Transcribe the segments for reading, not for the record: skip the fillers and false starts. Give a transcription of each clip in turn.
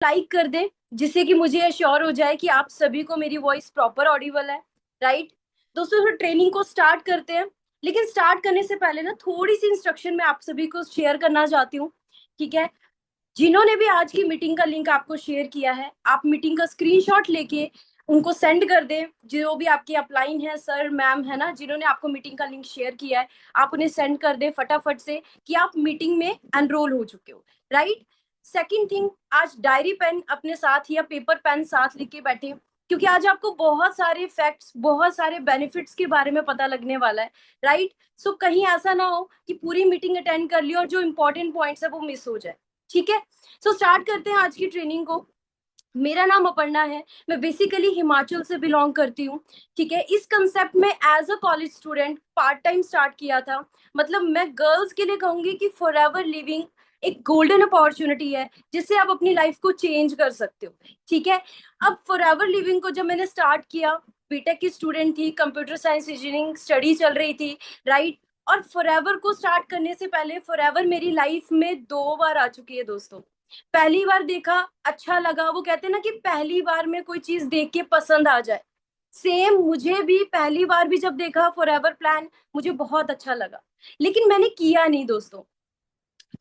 Like कर दें, जिससे कि मुझे एश्योर हो जाए कि आप सभी को मेरी वॉइस प्रॉपर ऑडिबल है। राइट दोस्तों, फिर ट्रेनिंग को स्टार्ट करते हैं। लेकिन स्टार्ट करने से पहले ना थोड़ी सी इंस्ट्रक्शन मैं आप सभी को शेयर करना चाहती हूँ। ठीक है, जिन्होंने भी आज की मीटिंग का लिंक आपको शेयर किया है, आप मीटिंग का स्क्रीनशॉट लेके उनको सेंड कर दें। जो भी आपके अपलाइन है, सर मैम है ना, जिन्होंने आपको मीटिंग का लिंक शेयर किया है, आप उन्हें सेंड कर दें फटाफट से कि आप मीटिंग में एनरोल हो चुके हो। राइट, सेकंड थिंग, आज डायरी पेन अपने साथ या पेपर पेन साथ लेके बैठे, क्योंकि आज आपको बहुत सारे फैक्ट्स, बहुत सारे बेनिफिट्स के बारे में पता लगने वाला है। राइट, सो कहीं ऐसा ना हो कि पूरी मीटिंग अटेंड कर ली और जो इंपॉर्टेंट पॉइंट्स है वो मिस हो जाए। ठीक है, सो स्टार्ट करते हैं आज की ट्रेनिंग को। मेरा नाम अपर्णा है, मैं बेसिकली हिमाचल से बिलोंग करती हूँ। ठीक है, इस कंसेप्ट में as a college student part time start किया था। मतलब मैं गर्ल्स के लिए कहूंगी कि फॉर एवर लिविंग एक गोल्डन अपॉर्चुनिटी है, जिससे आप अपनी लाइफ को चेंज कर सकते हो। ठीक है, अब फॉर एवर लिविंग को जब मैंने स्टार्ट किया, बीटेक की स्टूडेंट थी, कंप्यूटर साइंस इंजीनियरिंग स्टडी चल रही थी। राइट, और फॉरएवर को स्टार्ट करने से पहले फॉरएवर मेरी लाइफ में 2 बार आ चुकी है दोस्तों। पहली बार देखा, अच्छा लगा, वो कहते हैं ना कि पहली बार में कोई चीज देख के पसंद आ जाए। सेम मुझे भी पहली बार भी जब देखा फॉरएवर प्लान, मुझे बहुत अच्छा लगा। लेकिन मैंने किया नहीं दोस्तों।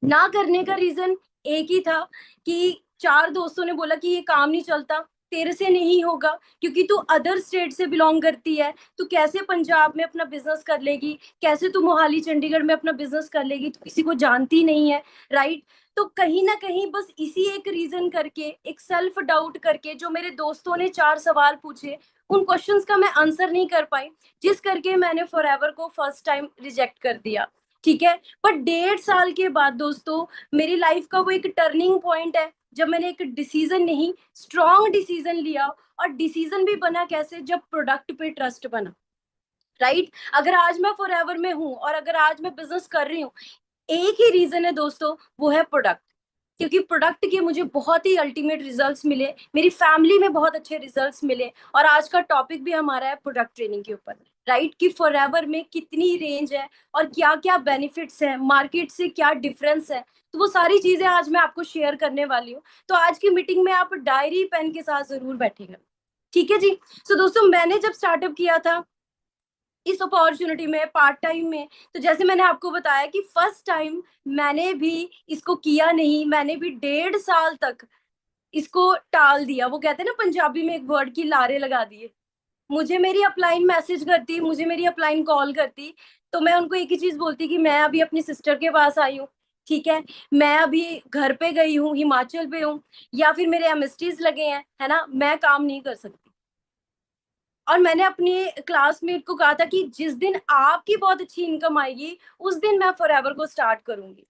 ना करने का रीजन एक ही था कि 4 दोस्तों ने बोला कि ये काम नहीं चलता, तेरे से नहीं होगा, क्योंकि तू अदर स्टेट से बिलोंग करती है, तू कैसे पंजाब में अपना बिजनेस कर लेगी, कैसे तू मोहाली चंडीगढ़ में अपना बिजनेस कर लेगी, तू किसी को जानती नहीं है। राइट, तो कहीं ना कहीं बस इसी एक रीजन करके, एक सेल्फ डाउट करके, जो मेरे दोस्तों ने 4 सवाल पूछे, उन क्वेश्चंस का मैं आंसर नहीं कर पाई, जिस करके मैंने फॉरएवर को फर्स्ट टाइम रिजेक्ट कर दिया। ठीक है, पर 1.5 साल के बाद दोस्तों, मेरी लाइफ का वो एक टर्निंग पॉइंट है, जब मैंने एक डिसीजन नहीं, स्ट्रॉन्ग डिसीजन लिया। और डिसीजन भी बना कैसे, जब प्रोडक्ट पे ट्रस्ट बना। राइट, अगर आज मैं फॉरएवर में हूं और अगर आज मैं बिजनेस कर रही हूँ, एक ही रीजन है दोस्तों, वो है प्रोडक्ट। क्योंकि प्रोडक्ट के मुझे बहुत ही अल्टीमेट रिजल्ट्स मिले, मेरी फैमिली में बहुत अच्छे रिजल्ट्स मिले। और आज का टॉपिक भी हमारा है प्रोडक्ट ट्रेनिंग के ऊपर। राइट, कि फॉरएवर में कितनी रेंज है और क्या क्या बेनिफिट्स है, मार्केट से क्या डिफरेंस है, तो वो सारी चीजें आज मैं आपको शेयर करने वाली हूँ। तो आज की मीटिंग में आप डायरी पेन के साथ जरूर बैठेगा। ठीक है जी। सो दोस्तों, मैंने जब स्टार्टअप किया था इस अपॉर्चुनिटी में, पार्ट टाइम में, तो जैसे मैंने आपको बताया कि फर्स्ट टाइम मैंने भी इसको किया नहीं, मैंने भी 1.5 साल तक इसको टाल दिया। वो कहते हैं ना पंजाबी में एक वर्ड की लारे लगा दिए। मुझे मेरी अपलाइन मैसेज करती, मुझे मेरी अपलाइन कॉल करती, तो मैं उनको एक ही चीज बोलती कि मैं अभी अपनी सिस्टर के पास आई हूँ। ठीक है, मैं अभी घर पे गई हूँ, हिमाचल पे हूँ, या फिर मेरे एमएसटीज लगे हैं, है ना, मैं काम नहीं कर सकती। और मैंने अपने क्लासमेट को कहा था कि जिस दिन आपकी बहुत अच्छी इनकम आएगी, उस दिन मैं फॉरएवर को स्टार्ट करूंगी।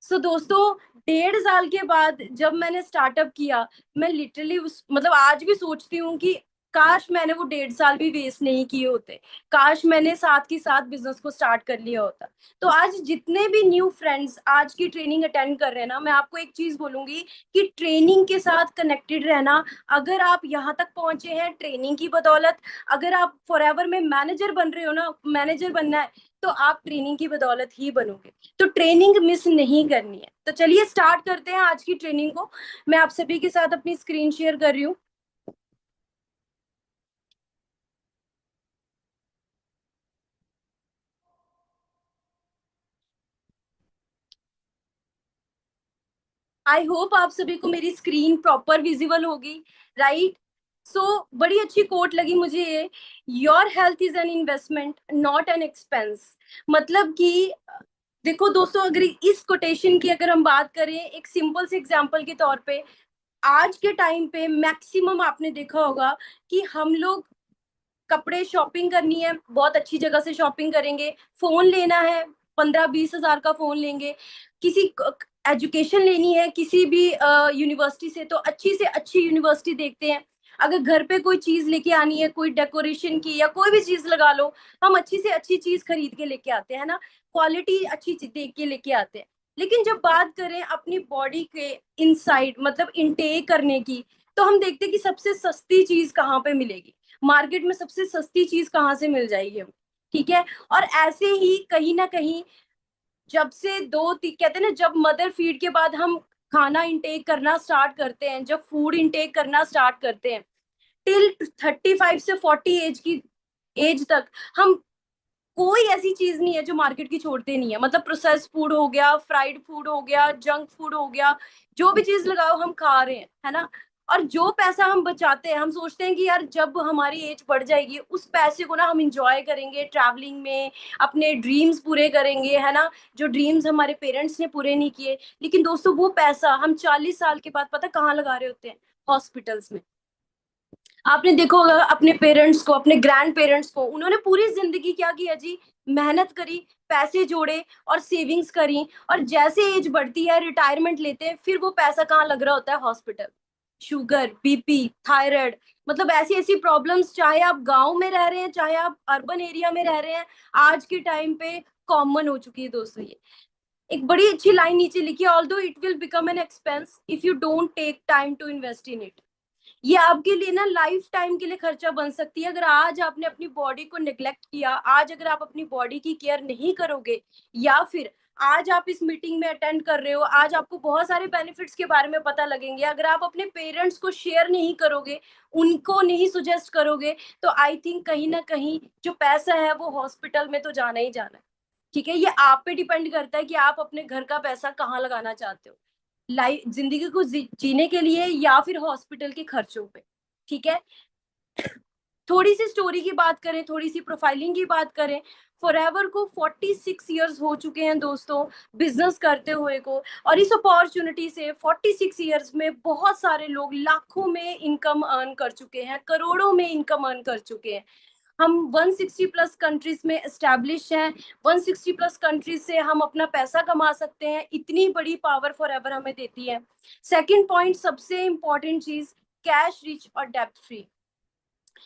सो दोस्तों, 1.5 साल के बाद जब मैंने स्टार्टअप किया, मैं लिटरली मतलब आज भी सोचती हूँ कि काश मैंने वो 1.5 साल भी वेस्ट नहीं किए होते, काश मैंने साथ के साथ बिजनेस को स्टार्ट कर लिया होता। तो आज जितने भी न्यू फ्रेंड्स आज की ट्रेनिंग अटेंड कर रहे हैं ना, मैं आपको एक चीज बोलूंगी कि ट्रेनिंग के साथ कनेक्टेड रहना। अगर आप यहाँ तक पहुंचे हैं ट्रेनिंग की बदौलत, अगर आप फॉरएवर में मैनेजर बन रहे हो ना, मैनेजर बनना है, तो आप ट्रेनिंग की बदौलत ही बनोगे। तो ट्रेनिंग मिस नहीं करनी है। तो चलिए स्टार्ट करते हैं आज की ट्रेनिंग को। मैं आप सभी के साथ अपनी स्क्रीन शेयर कर रही हूँ। आई होप आप सभी को मेरी स्क्रीन प्रॉपर विजिबल होगी। राइट, सो बड़ी अच्छी कोट लगी मुझे ये, your health is an investment not an expense. मतलब कि देखो दोस्तों, अगर इस कोटेशन की अगर हम बात करें एक सिंपल से एग्जांपल के तौर पे, आज के टाइम पे मैक्सिमम आपने देखा होगा कि हम लोग कपड़े शॉपिंग करनी है, बहुत अच्छी जगह से शॉपिंग करेंगे, फोन लेना है, 15-20 हजार का फोन लेंगे, किसी एजुकेशन लेनी है किसी भी यूनिवर्सिटी से, तो अच्छी से अच्छी यूनिवर्सिटी देखते हैं। अगर घर पे कोई चीज लेके आनी है, कोई डेकोरेशन की या कोई भी चीज लगा लो, हम अच्छी से अच्छी चीज खरीद के लेके आते हैं ना, क्वालिटी अच्छी देख के लेके आते हैं। लेकिन जब बात करें अपनी बॉडी के इनसाइड, मतलब इनटेक करने की, तो हम देखते हैं कि सबसे सस्ती चीज कहाँ पे मिलेगी, मार्केट में सबसे सस्ती चीज कहाँ से मिल जाएगी हमें। ठीक है, और ऐसे ही कहीं ना कहीं, जब से कहते हैं ना, जब मदर फीड के बाद हम खाना इंटेक करना स्टार्ट करते हैं, जब फूड इंटेक करना स्टार्ट करते हैं, टिल 35 से 40 की एज तक हम कोई ऐसी चीज नहीं है जो मार्केट की छोड़ते नहीं है। मतलब प्रोसेस फूड हो गया, फ्राइड फूड हो गया, जंक फूड हो गया, जो भी चीज लगाओ हम खा रहे हैं, है ना। और जो पैसा हम बचाते हैं, हम सोचते हैं कि यार जब हमारी एज बढ़ जाएगी उस पैसे को ना हम इंजॉय करेंगे ट्रैवलिंग में, अपने ड्रीम्स पूरे करेंगे, है ना, जो ड्रीम्स हमारे पेरेंट्स ने पूरे नहीं किए। लेकिन दोस्तों वो पैसा हम 40 साल के बाद पता कहाँ लगा रहे होते हैं? हॉस्पिटल्स में। आपने देखो होगा अपने पेरेंट्स को, अपने ग्रैंड पेरेंट्स को, उन्होंने पूरी जिंदगी क्या किया जी? मेहनत करी, पैसे जोड़े और सेविंग्स करी, और जैसे एज बढ़ती है रिटायरमेंट लेते हैं, फिर वो पैसा कहाँ लग रहा होता है? हॉस्पिटल। शुगर, बीपी, थायराइड, मतलब ऐसी ऐसी प्रॉब्लम्स, चाहे आप गांव में रह रहे हैं चाहे आप अर्बन एरिया में रह रहे हैं, आज के टाइम पे कॉमन हो चुकी है दोस्तों ये। एक बड़ी अच्छी लाइन नीचे लिखी है, although it will become an expense if you don't take time to invest in it. ये आपके लिए ना लाइफ टाइम के लिए खर्चा बन सकती है। अगर आज आपने अपनी बॉडी को निग्लेक्ट किया, आज अगर आप अपनी बॉडी की केयर नहीं करोगे, या फिर आज आप इस मीटिंग में अटेंड कर रहे हो, आज आपको बहुत सारे बेनिफिट्स के बारे में पता लगेंगे, अगर आप अपने पेरेंट्स को शेयर नहीं करोगे, उनको नहीं सुजेस्ट करोगे, तो आई थिंक कहीं ना कहीं जो पैसा है वो हॉस्पिटल में तो जाना ही जाना है। ठीक है, ये आप पे डिपेंड करता है कि आप अपने घर का पैसा कहाँ लगाना चाहते हो, लाइफ जिंदगी को जीने के लिए या फिर हॉस्पिटल के खर्चों पे। ठीक है, थोड़ी सी स्टोरी की बात करें, थोड़ी सी प्रोफाइलिंग की बात करें। फॉरएवर को 46 ईयर्स हो चुके हैं दोस्तों बिजनेस करते हुए को, और इस अपॉर्चुनिटी से 46 ईयर्स में बहुत सारे लोग लाखों में इनकम अर्न कर चुके हैं, करोड़ों में इनकम अर्न कर चुके हैं। हम 160 प्लस कंट्रीज में एस्टेब्लिश हैं, 160 प्लस कंट्रीज से हम अपना पैसा कमा सकते हैं, इतनी बड़ी पावर फॉरएवर हमें देती है। सेकंड पॉइंट, सबसे इंपॉर्टेंट चीज, कैश रिच और डेप्ट फ्री।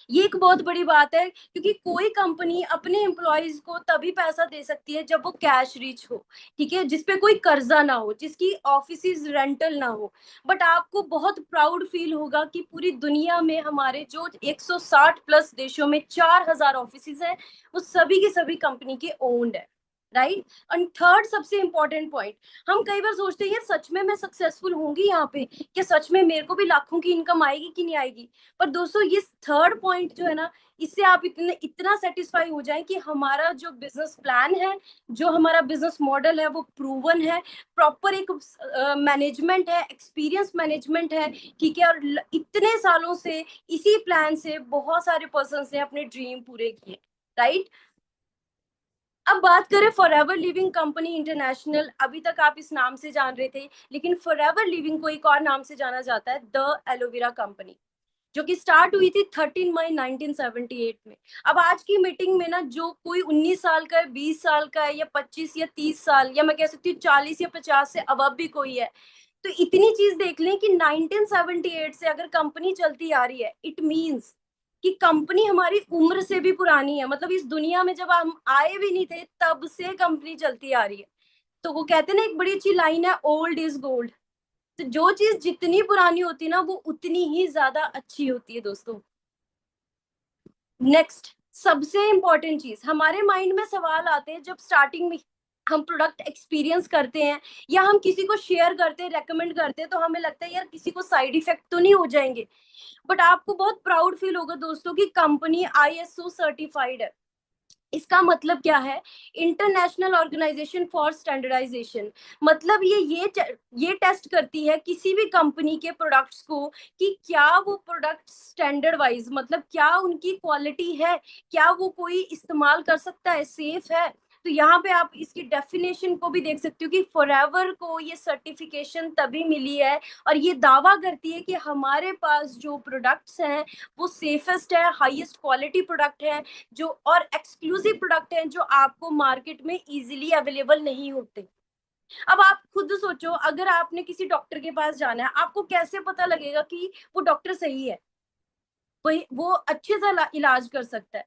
ये एक बहुत बड़ी बात है, क्योंकि कोई कंपनी अपने एम्प्लॉयज को तभी पैसा दे सकती है जब वो कैश रिच हो, ठीक है, जिसपे कोई कर्जा ना हो, जिसकी ऑफिस रेंटल ना हो। बट आपको बहुत प्राउड फील होगा कि पूरी दुनिया में हमारे जो 160 प्लस देशों में 4000 ऑफिस हैं, वो सभी के सभी कंपनी के ओन्ड है, राइट। एंड थर्ड सबसे इंपॉर्टेंट पॉइंट, हम कई बार सोचते हैं यार सच में मैं सक्सेसफुल होंगी यहाँ पे, क्या सच में मेरे को भी लाखों की इनकम आएगी कि नहीं आएगी? पर दोस्तों ये थर्ड पॉइंट जो है ना, इससे आप इतना सेटिस्फाई हो जाए कि हमारा जो बिजनेस प्लान है, जो हमारा बिजनेस मॉडल है वो प्रूवन है, प्रॉपर एक मैनेजमेंट है, एक्सपीरियंस मैनेजमेंट है, ठीक है, और इतने सालों से इसी प्लान से बहुत सारे पर्सन ने अपने ड्रीम पूरे किए, राइट। अब बात करें फॉरएवर लिविंग कंपनी इंटरनेशनल, अभी तक आप इस नाम से जान रहे थे, लेकिन फॉरएवर लिविंग को एक और नाम से जाना जाता है, द एलोवेरा कंपनी, जो कि स्टार्ट हुई थी 13 मई 1978 में। अब आज की मीटिंग में ना जो कोई 19 साल का है, 20 साल का है, या 25 या 30 साल, या मैं कह सकती हूँ 40 या 50 से अब भी कोई है, तो इतनी चीज देख लें कि 1978 से अगर कंपनी चलती आ रही है, इट मीन्स कि कंपनी हमारी उम्र से भी पुरानी है। मतलब इस दुनिया में जब हम आए भी नहीं थे तब से कंपनी चलती आ रही है। तो वो कहते हैं ना, एक बड़ी अच्छी लाइन है, ओल्ड इज गोल्ड। तो जो चीज जितनी पुरानी होती है ना वो उतनी ही ज्यादा अच्छी होती है दोस्तों। नेक्स्ट, सबसे इंपॉर्टेंट चीज, हमारे माइंड में सवाल आते हैं जब स्टार्टिंग में हम प्रोडक्ट एक्सपीरियंस करते हैं या हम किसी को शेयर करते हैं, रेकमेंड करते हैं, तो हमें लगता है यार किसी को साइड इफेक्ट तो नहीं हो जाएंगे। बट आपको बहुत प्राउड फील होगा दोस्तों कि कंपनी आईएसओ सर्टिफाइड है। इसका मतलब क्या है? International Organization for Standardization. मतलब ये टेस्ट करती है किसी भी कंपनी के प्रोडक्ट्स को कि क्या वो प्रोडक्ट स्टैंडर्ड वाइज, मतलब क्या उनकी क्वालिटी है, क्या वो कोई इस्तेमाल कर सकता है, सेफ है। तो यहाँ पे आप इसकी डेफिनेशन को भी देख सकते हो कि फॉरएवर को ये सर्टिफिकेशन तभी मिली है, और ये दावा करती है कि हमारे पास जो प्रोडक्ट्स हैं वो सेफेस्ट है, हाईएस्ट क्वालिटी प्रोडक्ट है, जो और एक्सक्लूसिव प्रोडक्ट हैं जो आपको मार्केट में इजीली अवेलेबल नहीं होते। अब आप खुद सोचो, अगर आपने किसी डॉक्टर के पास जाना है, आपको कैसे पता लगेगा कि वो डॉक्टर सही है, वो अच्छे से इलाज कर सकता है?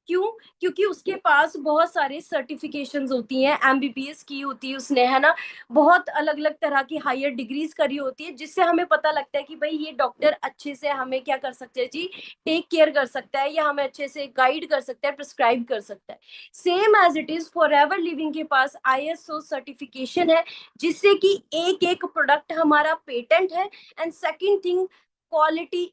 क्यों? क्योंकि उसके पास बहुत सारे सर्टिफिकेशंस होती हैं, एमबीबीएस की होती है उसने, है ना, बहुत अलग अलग तरह की हायर डिग्रीज करी होती है, जिससे हमें पता लगता है कि भाई ये डॉक्टर अच्छे से हमें क्या कर सकते हैं जी, टेक केयर कर सकता है, या हमें अच्छे से गाइड कर सकता है, प्रिस्क्राइब कर सकता है। Same as it is for ever Living के पास आईएसओ सर्टिफिकेशन है, जिससे कि एक एक प्रोडक्ट हमारा पेटेंट है। एंड सेकेंड थिंग, क्वालिटी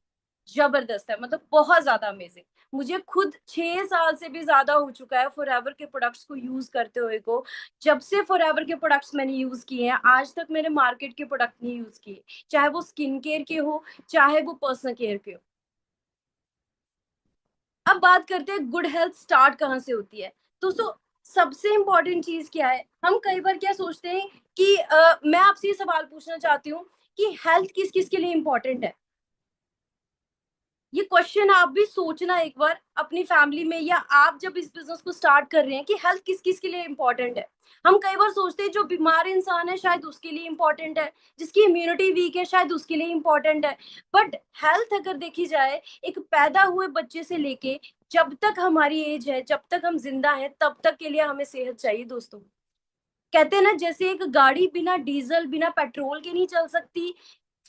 जबरदस्त है, मतलब बहुत ज्यादा अमेजिंग। मुझे खुद 6 साल से भी ज्यादा हो चुका है फॉरएवर के प्रोडक्ट्स को यूज करते हुए को। जब से फॉरएवर के प्रोडक्ट्स मैंने यूज किए हैं, आज तक मैंने मार्केट के प्रोडक्ट नहीं यूज किए, चाहे वो स्किन केयर के हो, चाहे वो पर्सनल केयर के हो। अब बात करते हैं गुड हेल्थ स्टार्ट कहाँ से होती है। दोस्तों, सबसे इंपॉर्टेंट चीज क्या है, हम कई बार क्या सोचते हैं कि मैं आपसे ये सवाल पूछना चाहती हूँ कि हेल्थ किस किस के लिए इंपॉर्टेंट है। ये क्वेश्चन आप भी सोचना एक बार अपनी फैमिली में, या आप जब इस बिजनेस को स्टार्ट कर रहे हैं कि हेल्थ किस किस के लिए इंपॉर्टेंट है। हम कई बार सोचते हैं जो बीमार इंसान है शायद उसके लिए इंपॉर्टेंट है, जिसकी इम्यूनिटी वीक है शायद उसके लिए इंपॉर्टेंट है। बट हेल्थ अगर देखी जाए, एक पैदा हुए बच्चे से लेके जब तक हमारी एज है, जब तक हम जिंदा हैं, तब तक के लिए हमें सेहत चाहिए दोस्तों। कहते हैं ना, जैसे एक गाड़ी बिना डीजल बिना पेट्रोल के नहीं चल सकती,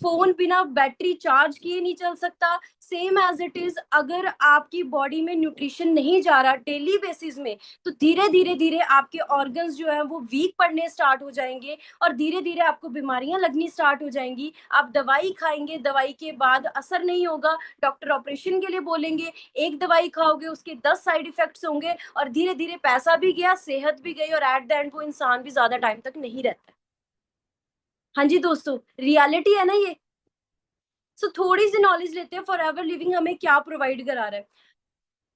फोन बिना बैटरी चार्ज किए नहीं चल सकता, सेम एज इट इज अगर आपकी बॉडी में न्यूट्रिशन नहीं जा रहा डेली बेसिस में, तो धीरे धीरे धीरे आपके ऑर्गन्स जो है वो वीक पड़ने स्टार्ट हो जाएंगे, और धीरे धीरे आपको बीमारियां लगनी स्टार्ट हो जाएंगी। आप दवाई खाएंगे, दवाई के बाद असर नहीं होगा, डॉक्टर ऑपरेशन के लिए बोलेंगे, एक दवाई खाओगे उसके 10 साइड इफेक्ट्स होंगे, और धीरे धीरे पैसा भी गया, सेहत भी गई, और एट द एंड वो इंसान भी ज्यादा टाइम तक नहीं रहता। हाँ जी दोस्तों, रियलिटी है ना ये। सो थोड़ी सी नॉलेज लेते हैं, फॉर एवर लिविंग हमें क्या प्रोवाइड करा रहा है।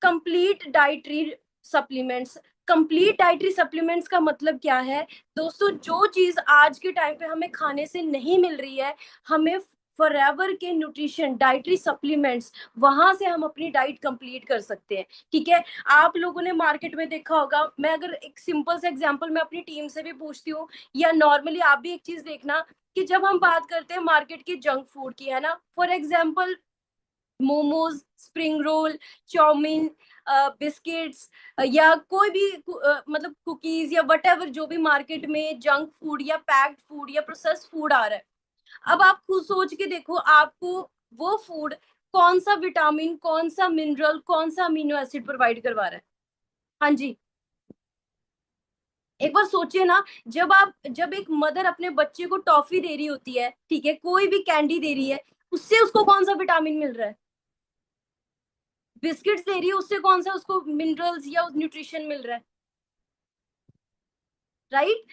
Complete dietary supplements. Complete dietary supplements का मतलब क्या है दोस्तों, जो चीज आज के टाइम पे हमें खाने से नहीं मिल रही है, हमें फॉरएवर के न्यूट्रिशन डाइटरी सप्लीमेंट्स, वहां से हम अपनी डाइट कंप्लीट कर सकते हैं। ठीक है, आप लोगों ने मार्केट में देखा होगा, मैं अगर एक सिंपल सा एग्जांपल मैं अपनी टीम से भी पूछती हूँ, या नॉर्मली आप भी एक चीज देखना, कि जब हम बात करते हैं मार्केट की जंक फूड की, है ना, for example momos, spring roll, chowmein, biscuits, या कोई भी मतलब कुकीज या वट एवर, जो भी मार्केट में जंक फूड या पैक्ड फूड या प्रोसेस फूड आ रहा है। अब आप खुद सोच के देखो, आपको वो फूड कौन सा विटामिन, कौन सा मिनरल, कौन सा अमीनो एसिड प्रोवाइड करवा रहा है। हाँ जी, एक बार सोचिए ना, जब एक मदर अपने बच्चे को टॉफी दे रही होती है, ठीक है, कोई भी कैंडी दे रही है, उससे उसको कौन सा विटामिन मिल रहा है। बिस्किट्स दे रही है, उससे कौन सा उसको मिनरल्स या न्यूट्रिशन मिल रहा है, राइट।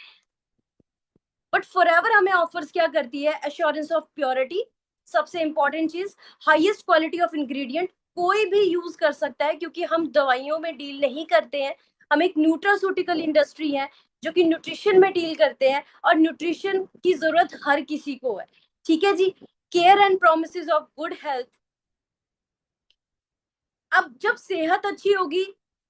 बट फॉरएवर हमें ऑफर्स क्या करती है, एश्योरेंस ऑफ प्योरिटी, सबसे इंपॉर्टेंट चीज, हाईएस्ट क्वालिटी ऑफ इंग्रेडिएंट, कोई भी यूज कर सकता है, क्योंकि हम दवाइयों में डील नहीं करते हैं। हम एक न्यूट्रास्यूटिकल इंडस्ट्री है जो कि न्यूट्रिशन में डील करते हैं, और न्यूट्रिशन की जरूरत हर किसी को है। ठीक है जी। Care and promise of good health. अब जब सेहत अच्छी होगी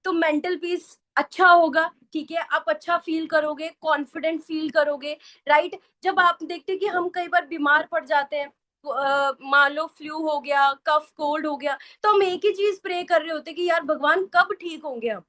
तो मेंटल पीस अच्छा होगा, ठीक है, आप अच्छा फील करोगे, कॉन्फिडेंट फील करोगे, राइट। जब आप देखते हैं कि हम कई बार बीमार पड़ जाते हैं, मान लो फ्लू हो गया, कफ कोल्ड हो गया, तो हम एक ही चीज प्रे कर रहे होते कि यार भगवान कब ठीक होंगे हम,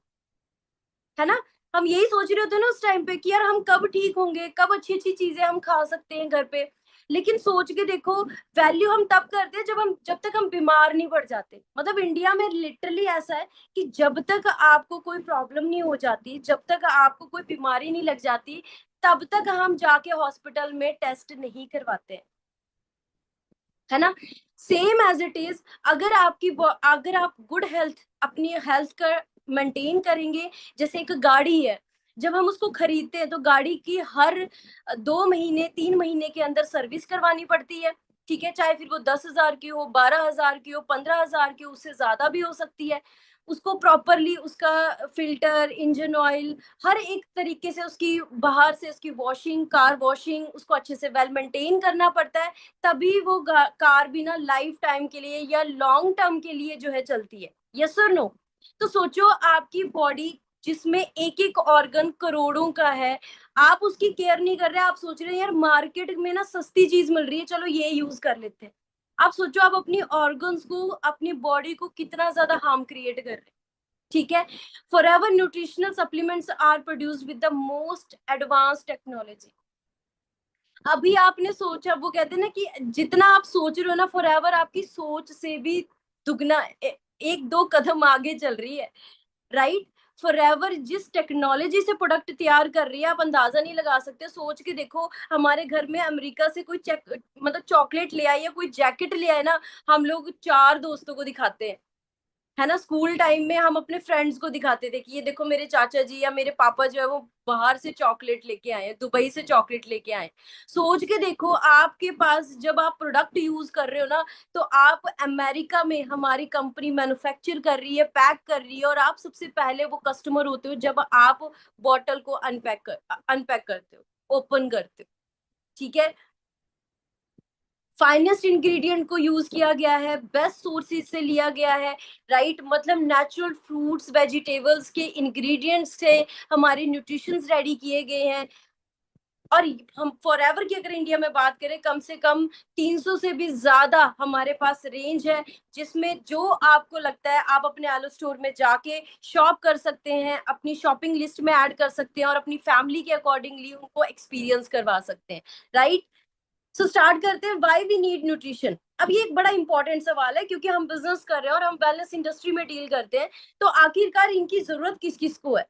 है ना। हम यही सोच रहे होते हैं ना उस टाइम पे कि यार हम कब ठीक होंगे, कब अच्छी अच्छी चीजें हम खा सकते हैं घर पे। लेकिन सोच के देखो, वैल्यू हम तब करते हैं जब तक हम बीमार नहीं पड़ जाते। मतलब इंडिया में लिटरली ऐसा है कि जब तक आपको कोई प्रॉब्लम नहीं हो जाती, जब तक आपको कोई बीमारी नहीं लग जाती, तब तक हम जाके हॉस्पिटल में टेस्ट नहीं करवाते, है ना। सेम एज इट इज, अगर आप गुड हेल्थ, अपनी हेल्थ का मेंटेन करेंगे, जैसे एक गाड़ी है, जब हम उसको खरीदते हैं तो गाड़ी की हर 2 महीने 3 महीने के अंदर सर्विस करवानी पड़ती है। ठीक है, चाहे फिर वो 10,000 की हो, 12,000 की हो, 15,000 की हो, उससे ज्यादा भी हो सकती है। उसको प्रॉपरली उसका फिल्टर, इंजन ऑयल, हर एक तरीके से उसकी बाहर से उसकी वॉशिंग, कार वॉशिंग, उसको अच्छे से वेल मेंटेन करना पड़ता है। तभी वो कार भी ना लाइफ टाइम के लिए या लॉन्ग टर्म के लिए जो है चलती है। यस और नो। तो सोचो, आपकी बॉडी जिसमें एक एक ऑर्गन करोड़ों का है, आप उसकी केयर नहीं कर रहे, आप सोच रहे हैं यार मार्केट में ना सस्ती चीज मिल रही है, चलो ये यूज कर लेते हैं। आप सोचो, आप अपनी ऑर्गन्स को, अपनी बॉडी को कितना ज्यादा हार्म क्रिएट कर रहे हैं। ठीक है। Forever nutritional supplements are produced with the most advance technology. अभी आपने सोचा, वो कहते हैं ना कि जितना आप सोच रहे हो ना, फॉरएवर आपकी सोच से भी दुगना एक दो कदम आगे चल रही है, राइट। फॉरएवर जिस टेक्नोलॉजी से प्रोडक्ट तैयार कर रही है, आप अंदाजा नहीं लगा सकते। सोच के देखो, हमारे घर में अमेरिका से कोई चेक मतलब चॉकलेट ले आए या कोई जैकेट ले आए ना, हम लोग चार दोस्तों को दिखाते हैं, है ना। स्कूल टाइम में हम अपने फ्रेंड्स को दिखाते थे कि ये देखो मेरे चाचा जी या मेरे पापा जो है वो बाहर से चॉकलेट लेके आए हैं, दुबई से चॉकलेट लेके आए। सोच के देखो, आपके पास जब आप प्रोडक्ट यूज कर रहे हो ना, तो आप अमेरिका में हमारी कंपनी मैन्युफैक्चर कर रही है, पैक कर रही है, और आप सबसे पहले वो कस्टमर होते हो जब आप बॉटल को अनपैक करते हो, ओपन करते हो, ठीक है। फाइनेस्ट इंग्रेडिएंट को यूज किया गया है, बेस्ट सोर्सेज से लिया गया है, राइट। मतलब नेचुरल फ्रूट्स वेजिटेबल्स के इंग्रेडिएंट्स से हमारे न्यूट्रिशंस रेडी किए गए हैं। और हम फॉरएवर की अगर इंडिया में बात करें, कम से कम 300 से भी ज्यादा हमारे पास रेंज है, जिसमें जो आपको लगता है आप अपने आलो स्टोर में जाके शॉप कर सकते हैं, अपनी शॉपिंग लिस्ट में ऐड कर सकते हैं, और अपनी फैमिली के अकॉर्डिंगली उनको एक्सपीरियंस करवा सकते हैं, राइट। सो स्टार्ट करते हैं, व्हाई वी नीड न्यूट्रिशन। अब ये एक बड़ा इंपॉर्टेंट सवाल है, क्योंकि हम बिजनेस कर रहे हैं और हम वेलनेस इंडस्ट्री में डील करते हैं, तो आखिरकार इनकी जरूरत किस किस को है,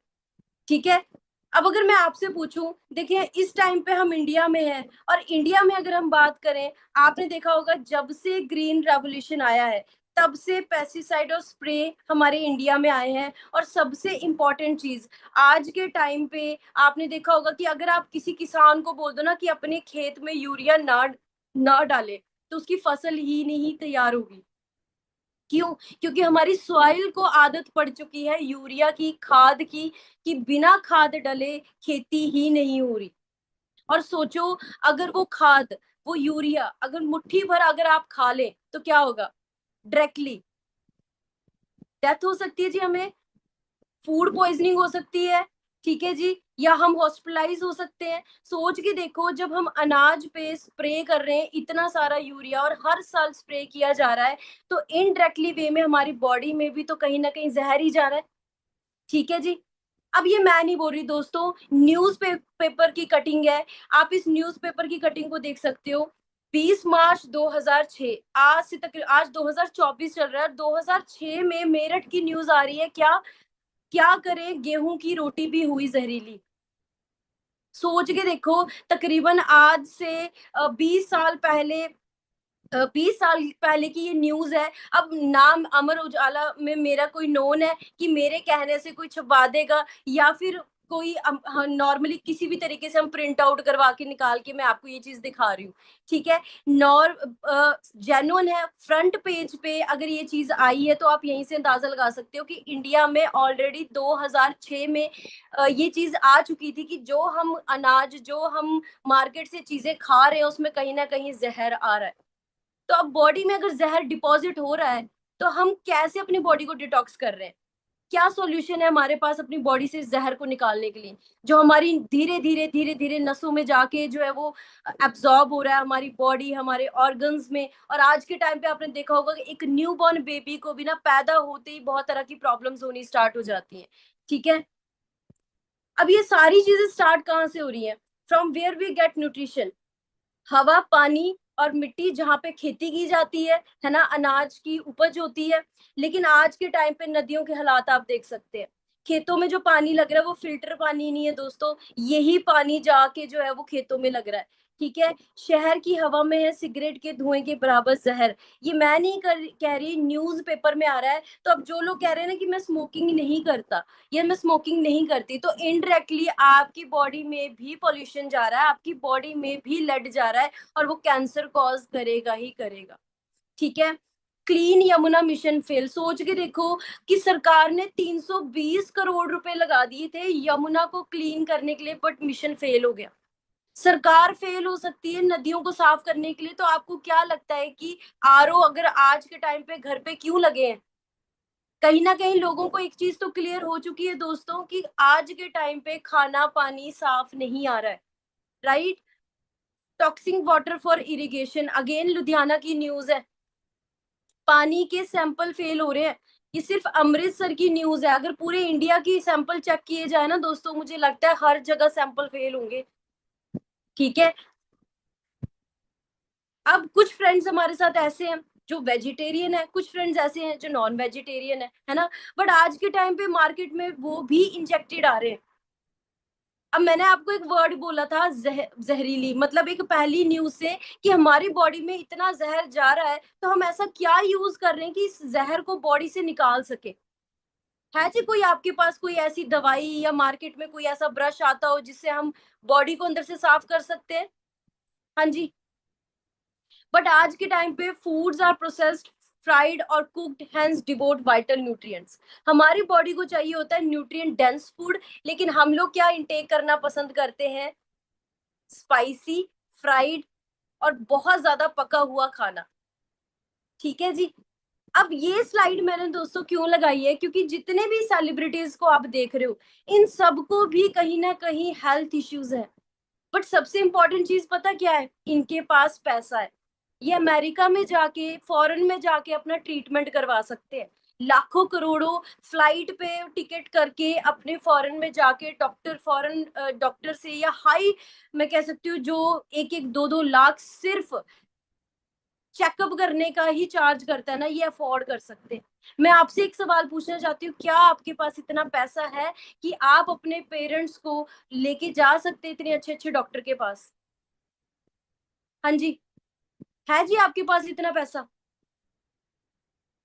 ठीक है। अब अगर मैं आपसे पूछूं, देखिए इस टाइम पे हम इंडिया में हैं, और इंडिया में अगर हम बात करें, आपने देखा होगा जब से ग्रीन रेवोल्यूशन आया है, तब से पेस्टिसाइड और स्प्रे हमारे इंडिया में आए हैं। और सबसे इम्पोर्टेंट चीज, आज के टाइम पे आपने देखा होगा कि अगर आप किसी किसान को बोल दो ना कि अपने खेत में यूरिया ना ना डाले, तो उसकी फसल ही नहीं तैयार होगी। क्यों? क्योंकि हमारी सॉइल को आदत पड़ चुकी है यूरिया की, खाद की, कि बिना खाद डले खेती ही नहीं हो रही। और सोचो, अगर वो खाद, वो यूरिया अगर मुट्ठी भर अगर आप खा लें, तो क्या होगा? डायरेक्टली डेथ हो सकती है जी, हमें फूड पॉइजनिंग हो सकती है, ठीक है जी, या हम हॉस्पिटलाइज हो सकते हैं। सोच के देखो, जब हम अनाज पे स्प्रे कर रहे हैं इतना सारा यूरिया, और हर साल स्प्रे किया जा रहा है, तो इनडायरेक्टली वे में हमारी बॉडी में भी तो कहीं ना कहीं जहर ही जा रहा है, ठीक है जी। अब ये मैं नहीं बोल रही दोस्तों, न्यूज पेपर की कटिंग है। आप इस न्यूज पेपर की कटिंग को देख सकते हो। 20 मार्च 2006, आज से तक आज 2024 चल रहा है, 2006 में मेरठ की न्यूज आ रही है, क्या क्या करें, गेहूं की रोटी भी हुई जहरीली। सोच के देखो, तकरीबन आज से 20 साल पहले, 20 साल पहले की ये न्यूज है। अब नाम अमर उजाला में मेरा कोई नोन है कि मेरे कहने से कोई छपवा देगा, या फिर कोई नॉर्मली किसी भी तरीके से हम प्रिंट आउट करवा के निकाल के मैं आपको ये चीज दिखा रही हूँ, ठीक है। नॉर जेन्युइन है, फ्रंट पेज पे अगर ये चीज आई है, तो आप यहीं से अंदाजा लगा सकते हो कि इंडिया में ऑलरेडी 2006 में ये चीज आ चुकी थी, कि जो हम अनाज, जो हम मार्केट से चीजें खा रहे हैं, उसमें कहीं ना कहीं जहर आ रहा है। तो अब बॉडी में अगर जहर डिपॉजिट हो रहा है, तो हम कैसे अपनी बॉडी को डिटॉक्स कर रहे हैं? क्या सॉल्यूशन है हमारे पास अपनी बॉडी से जहर को निकालने के लिए, जो हमारी धीरे धीरे नसों में जाके जो है वो एब्जॉर्ब हो रहा है, हमारी बॉडी, हमारे ऑर्गन्स में। और आज के टाइम पे आपने देखा होगा कि एक न्यू बॉर्न बेबी को भी ना पैदा होते ही बहुत तरह की प्रॉब्लम्स होनी स्टार्ट हो जाती हैं, ठीक है। अब ये सारी चीजें स्टार्ट कहाँ से हो रही हैं? From where we get nutrition. हवा, पानी और मिट्टी, जहाँ पे खेती की जाती है ना, अनाज की उपज होती है। लेकिन आज के टाइम पे नदियों के हालात आप देख सकते हैं। खेतों में जो पानी लग रहा है वो फिल्टर पानी नहीं है दोस्तों, यही पानी जाके जो है वो खेतों में लग रहा है, ठीक है। शहर की हवा में है सिगरेट के धुएं के बराबर जहर। ये मैं नहीं कह रही, न्यूज पेपर में आ रहा है। तो अब जो लोग कह रहे हैं ना कि मैं स्मोकिंग नहीं करता या मैं स्मोकिंग नहीं करती, तो इनडायरेक्टली आपकी बॉडी में भी पॉल्यूशन जा रहा है, आपकी बॉडी में भी लेड जा रहा है, और वो कैंसर कॉज करेगा ही करेगा, ठीक है। Clean Yamuna mission fail. सोच के देखो कि सरकार ने 320 करोड़ रुपए लगा दिए थे यमुना को क्लीन करने के लिए, बट मिशन फेल हो गया। सरकार फेल हो सकती है नदियों को साफ करने के लिए, तो आपको क्या लगता है कि आरओ अगर आज के टाइम पे घर पे क्यों लगे हैं? कहीं ना कहीं लोगों को एक चीज तो क्लियर हो चुकी है दोस्तों, कि आज के टाइम पे खाना पानी साफ नहीं आ रहा है, right. Toxic water for irrigation, again Ludhiana की न्यूज है, पानी के सैंपल फेल हो रहे हैं। ये सिर्फ अमृतसर की न्यूज है, अगर पूरे इंडिया की सैंपल चेक किए जाए ना दोस्तों, मुझे लगता है हर जगह सैंपल फेल होंगे। ठीक है। अब कुछ फ्रेंड्स हमारे साथ ऐसे हैं जो वेजिटेरियन है, कुछ फ्रेंड्स ऐसे हैं जो नॉन वेजिटेरियन है ना। बट आज के टाइम पे मार्केट में वो भी इंजेक्टेड आ रहे हैं। अब मैंने आपको एक वर्ड बोला था जहरीली, मतलब एक पहली न्यूज से कि हमारी बॉडी में इतना जहर जा रहा है, तो हम ऐसा क्या यूज कर रहे हैं कि इस जहर को बॉडी से निकाल सके। है जी कोई आपके पास कोई ऐसी दवाई या मार्केट में कोई ऐसा ब्रश आता हो जिससे हम बॉडी को अंदर से साफ कर सकते हैं? हाँ जी। बट आज के टाइम पे फूड्स आर प्रोसेस्ड, फ्राइड और cooked, hence devote vital nutrients. हमारी बॉडी को चाहिए होता है न्यूट्रिएंट डेंस फूड, लेकिन हम लोग क्या इंटेक करना पसंद करते हैं? स्पाइसी, फ्राइड और बहुत ज्यादा पका हुआ खाना। ठीक है जी। अब ये स्लाइड मैंने दोस्तों क्यों लगाई है, क्योंकि जितने भी सेलिब्रिटीज को आप देख रहे हो, इन सबको भी कहीं ना कहीं हेल्थ इश्यूज है। बट सबसे इंपॉर्टेंट चीज पता क्या है? इनके पास पैसा है। ये अमेरिका में जाके, फॉरेन में जाके अपना ट्रीटमेंट करवा सकते हैं। लाखों करोड़ों फ्लाइट पे टिकट करके अपने फॉरेन में जाके डॉक्टर, फॉरेन डॉक्टर से, या हाई, मैं कह सकती हूँ जो एक एक दो दो लाख सिर्फ चेकअप करने का ही चार्ज करता है ना, ये अफोर्ड कर सकते हैं। मैं आपसे एक सवाल पूछना चाहती हूँ, क्या आपके पास इतना पैसा है कि आप अपने पेरेंट्स को लेके जा सकते हैं इतने अच्छे अच्छे डॉक्टर के पास? हाँ जी। है जी आपके पास इतना पैसा?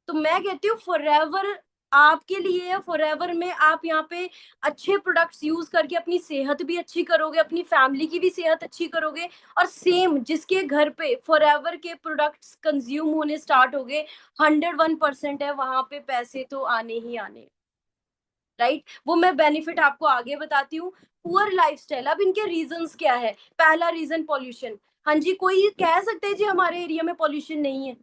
तो मैं कहती हूँ फॉरएवर आपके लिए है, फॉरएवर में आप यहाँ पे अच्छे प्रोडक्ट्स यूज करके अपनी सेहत भी अच्छी करोगे, अपनी फैमिली की भी सेहत अच्छी करोगे। और सेम जिसके घर पे फॉरएवर के प्रोडक्ट्स कंज्यूम होने स्टार्ट हो गए, 101% है वहां पे पैसे तो आने ही आने। राइट, वो मैं बेनिफिट आपको आगे बताती हूँ। पुअर लाइफस्टाइल, अब इनके रीजंस क्या है? पहला रीजन पॉल्यूशन। हाँ जी, कोई कह सकते हैं जी हमारे एरिया में पॉल्यूशन नहीं है?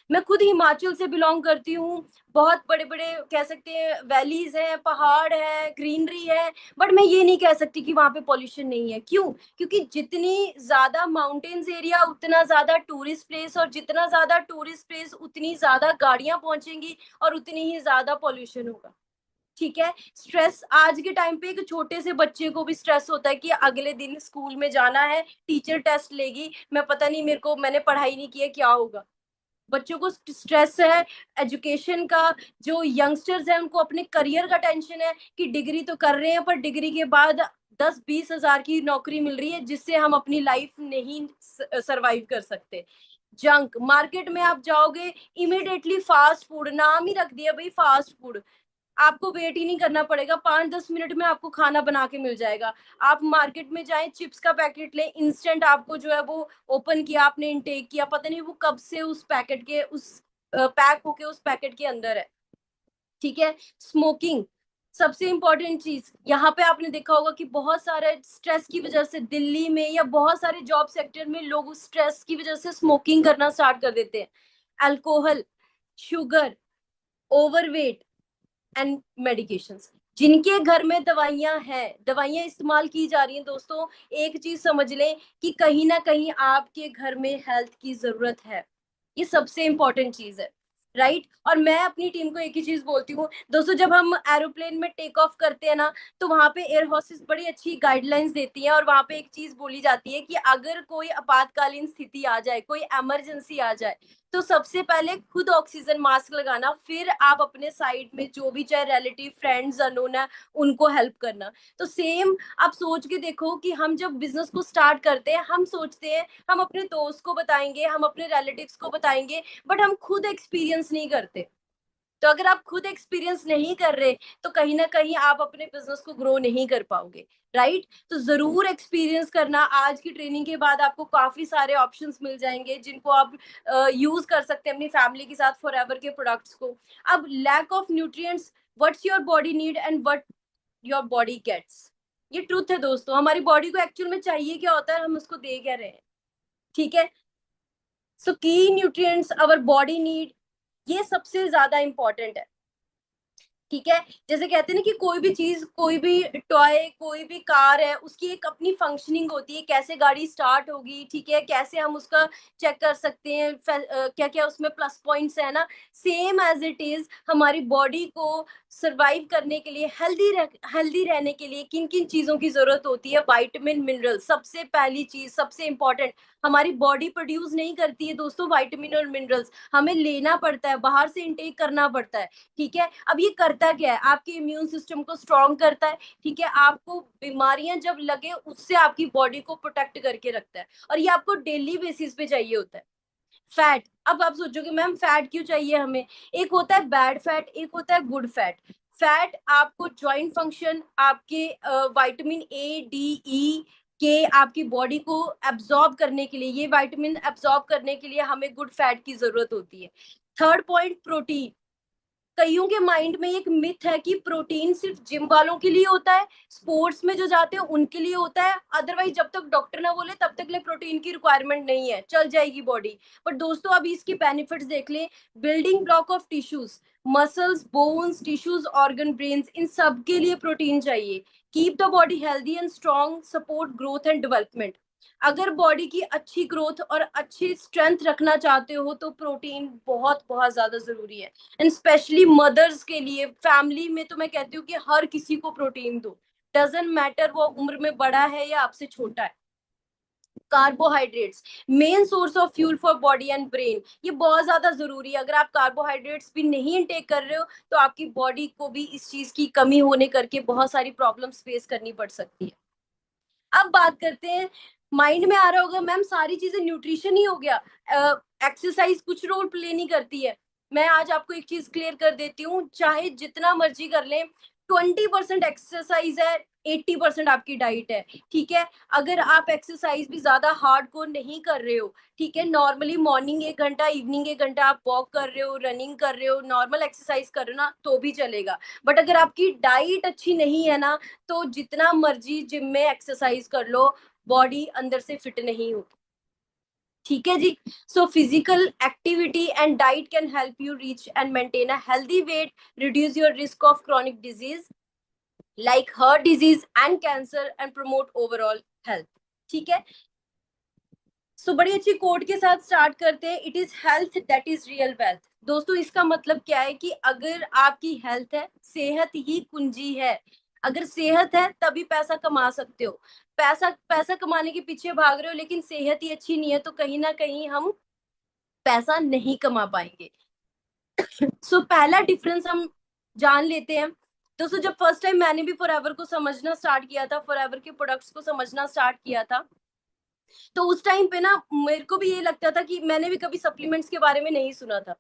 मैं खुद हिमाचल से बिलोंग करती हूँ। बहुत बड़े बड़े कह सकते हैं वैलीज हैं, पहाड़ है, ग्रीनरी है। बट मैं ये नहीं कह सकती कि वहां पे पॉल्यूशन नहीं है। क्यों? क्योंकि जितनी ज्यादा माउंटेन्स एरिया उतना ज्यादा टूरिस्ट प्लेस, और जितना ज्यादा टूरिस्ट प्लेस उतनी ज्यादा गाड़ियां पहुंचेंगी और उतनी ही ज्यादा पॉल्यूशन होगा। ठीक है। स्ट्रेस, आज के टाइम पे एक छोटे से बच्चे को भी स्ट्रेस होता है कि अगले दिन स्कूल में जाना है, टीचर टेस्ट लेगी, मैं पता नहीं, मेरे को, मैंने पढ़ाई नहीं की है, क्या होगा। बच्चों को स्ट्रेस है एजुकेशन का। जो यंगस्टर्स हैं उनको अपने करियर का टेंशन है कि डिग्री तो कर रहे हैं, पर डिग्री के बाद 10-20 हजार की नौकरी मिल रही है जिससे हम अपनी लाइफ नहीं सरवाइव कर सकते। जंक, मार्केट में आप जाओगे, इमिडिएटली फास्ट फूड, नाम ही रख दिया भाई फास्ट फूड। आपको वेट ही नहीं करना पड़ेगा, 5-10 मिनट में आपको खाना बना के मिल जाएगा। आप मार्केट में जाएं, चिप्स का पैकेट लें, इंस्टेंट आपको जो है वो ओपन किया, आपने इनटेक किया, पता नहीं वो कब से उस पैकेट के उस पैक होके उस पैकेट के अंदर है। ठीक है। स्मोकिंग, सबसे इंपॉर्टेंट चीज, यहाँ पे आपने देखा होगा कि बहुत सारे स्ट्रेस की वजह से दिल्ली में या बहुत सारे जॉब सेक्टर में लोग स्ट्रेस की वजह से स्मोकिंग करना स्टार्ट कर देते हैं। Alcohol, sugar, overweight and medications, जिनके घर में दवाइयां हैं, दवाइयां इस्तेमाल की जा रही हैं दोस्तों, एक चीज समझ लें कि कहीं ना कहीं आपके घर में हेल्थ की जरूरत है। ये सबसे इंपॉर्टेंट चीज है। राइट। और मैं अपनी टीम को एक ही चीज बोलती हूँ दोस्तों, जब हम एरोप्लेन में टेक ऑफ करते हैं ना, तो वहां पे एयर होस्टेस बड़ी अच्छी गाइडलाइंस देती है, और वहां पे एक चीज बोली जाती है कि अगर कोई आपातकालीन स्थिति आ जाए, कोई इमरजेंसी आ जाए, तो सबसे पहले खुद ऑक्सीजन मास्क लगाना, फिर आप अपने साइड में जो भी चाहे रिलेटिव, फ्रेंड्स, अननोन है, उनको हेल्प करना। तो सेम आप सोच के देखो कि हम जब बिजनेस को स्टार्ट करते हैं, हम सोचते हैं हम अपने दोस्त को बताएंगे, हम अपने रिलेटिव्स को बताएंगे, बट हम खुद एक्सपीरियंस नहीं करते। तो अगर आप खुद एक्सपीरियंस नहीं कर रहे, तो कहीं ना कहीं आप अपने बिजनेस को ग्रो नहीं कर पाओगे। राइट। तो जरूर एक्सपीरियंस करना, आज की ट्रेनिंग के बाद आपको काफी सारे ऑप्शंस मिल जाएंगे जिनको आप यूज कर सकते हैं अपनी फैमिली के साथ फॉरएवर के प्रोडक्ट्स को। अब lack of nutrients, what's your body need and what your body gets, ये ट्रूथ है दोस्तों। हमारी बॉडी को एक्चुअल में चाहिए क्या होता है, हम उसको दे क्या रहे हैं। ठीक है। सो की न्यूट्रिएंट्स आवर बॉडी नीड, ये सबसे ज्यादा इंपॉर्टेंट है। ठीक है। जैसे कहते हैं ना कि कोई भी चीज, कोई भी टॉय, कोई भी कार है, उसकी एक अपनी फंक्शनिंग होती है, कैसे गाड़ी स्टार्ट होगी, ठीक है, कैसे हम उसका चेक कर सकते हैं, क्या क्या उसमें प्लस पॉइंट्स है ना। सेम एज इट इज हमारी बॉडी को सरवाइव करने के लिए, हेल्दी रहने के लिए किन किन चीजों की जरूरत होती है? वाइटामिन, मिनरल, सबसे पहली चीज, सबसे इंपॉर्टेंट। हमारी बॉडी प्रोड्यूस नहीं करती है दोस्तों वाइटामिन और मिनरल्स, हमें लेना पड़ता है, बाहर से इनटेक करना पड़ता है। ठीक है। अब ये करता क्या है? आपके इम्यून सिस्टम को स्ट्रॉन्ग करता है, ठीक है, आपको बीमारियां जब लगे उससे आपकी बॉडी को प्रोटेक्ट करके रखता है, और ये आपको डेली बेसिस पे चाहिए होता है। फैट, अब आप सोचोगे मैम फैट क्यों चाहिए हमें? एक होता है बैड फैट, एक होता है गुड फैट। फैट आपको जॉइंट फंक्शन, आपके विटामिन ए, डी, ई के आपकी बॉडी को एब्जॉर्ब करने के लिए, ये विटामिन एब्जॉर्ब करने के लिए हमें गुड फैट की जरूरत होती है। Third point, protein. कईयों के माइंड में एक मिथ है कि प्रोटीन सिर्फ जिम वालों के लिए होता है, स्पोर्ट्स में जो जाते हैं उनके लिए होता है, अदरवाइज जब तक डॉक्टर ना बोले तब तक ले प्रोटीन की रिक्वायरमेंट नहीं है, चल जाएगी बॉडी। पर दोस्तों अभी इसकी बेनिफिट्स देख लें। Building block of tissues, muscles, bones, tissues, organ, brains, इन सब के लिए प्रोटीन चाहिए। Keep the body healthy and strong, support growth and development. अगर बॉडी की अच्छी ग्रोथ और अच्छी स्ट्रेंथ रखना चाहते हो तो प्रोटीन बहुत बहुत ज्यादा जरूरी है। एंड स्पेशली मदर्स के लिए, फैमिली में तो मैं कहती हूँ कि हर किसी को प्रोटीन दो, डजेंट मैटर वो उम्र में बड़ा है या आपसे छोटा है। Carbohydrates, main source of fuel for body and brain, ये बहुत ज्यादा जरूरी है। अगर आप कार्बोहाइड्रेट्स भी नहीं इनटेक कर रहे हो तो आपकी बॉडी को भी इस चीज की कमी होने करके बहुत सारी प्रॉब्लम्स फेस करनी पड़ सकती है। अब बात करते हैं, माइंड में आ रहा होगा मैम सारी चीजें न्यूट्रिशन ही हो गया, एक्सरसाइज कुछ रोल प्ले नहीं करती है। मैं आज आपको एक चीज क्लियर कर देती हूँ, चाहे जितना मर्जी कर लें, 20% एक्सरसाइज है, 80% आपकी डाइट है। ठीक है। अगर आप एक्सरसाइज भी ज्यादा हार्ड को नहीं कर रहे हो, ठीक है, नॉर्मली मॉर्निंग 1 घंटा, इवनिंग 1 घंटा आप वॉक कर रहे हो, रनिंग कर रहे हो, नॉर्मल एक्सरसाइज कर रहे हो ना, तो भी चलेगा। बट अगर आपकी डाइट अच्छी नहीं है ना, तो जितना मर्जी जिम में एक्सरसाइज कर लो, बॉडी अंदर से फिट नहीं होगी। ठीक है जी। So physical activity and diet can help you reach and maintain a healthy weight, reduce your risk of chronic disease like heart disease and cancer, and promote overall health. ठीक है। सो बड़ी अच्छी कोट के साथ स्टार्ट करते हैं, it is health that is real wealth. दोस्तों इसका मतलब क्या है कि अगर आपकी हेल्थ है, सेहत ही कुंजी है। अगर सेहत है तभी पैसा कमा सकते हो। पैसा पैसा कमाने के पीछे भाग रहे हो लेकिन सेहत ही अच्छी नहीं है, तो कहीं ना कहीं हम पैसा नहीं कमा पाएंगे। पहला डिफरेंस हम जान लेते हैं। दोस्तों जब फर्स्ट टाइम मैंने भी फॉरएवर को समझना स्टार्ट किया था, फॉरएवर के प्रोडक्ट्स को समझना स्टार्ट किया था, तो उस टाइम पे ना मेरे को भी ये लगता था कि मैंने भी कभी सप्लीमेंट्स के बारे में नहीं सुना था।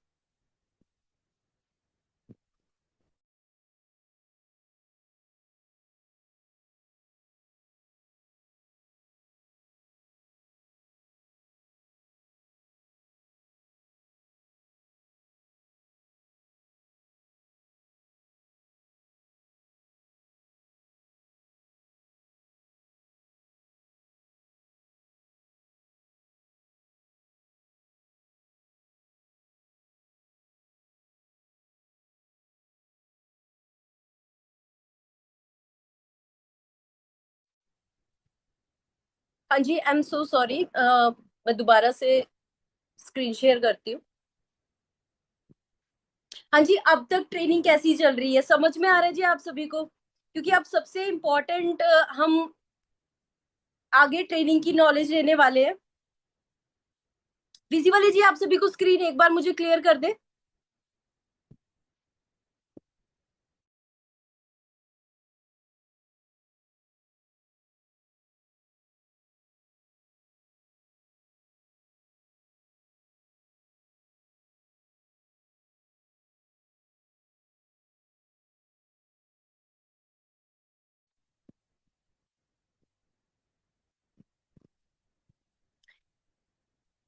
हाँ जी, आई एम सो सॉरी, मैं दोबारा से स्क्रीन शेयर करती हूँ। हाँ जी, अब तक ट्रेनिंग कैसी चल रही है, समझ में आ रहा है जी आप सभी को? क्योंकि अब सबसे इम्पोर्टेंट हम आगे ट्रेनिंग की नॉलेज लेने वाले हैं। विजिबल है जी आप सभी को स्क्रीन? एक बार मुझे क्लियर कर दे।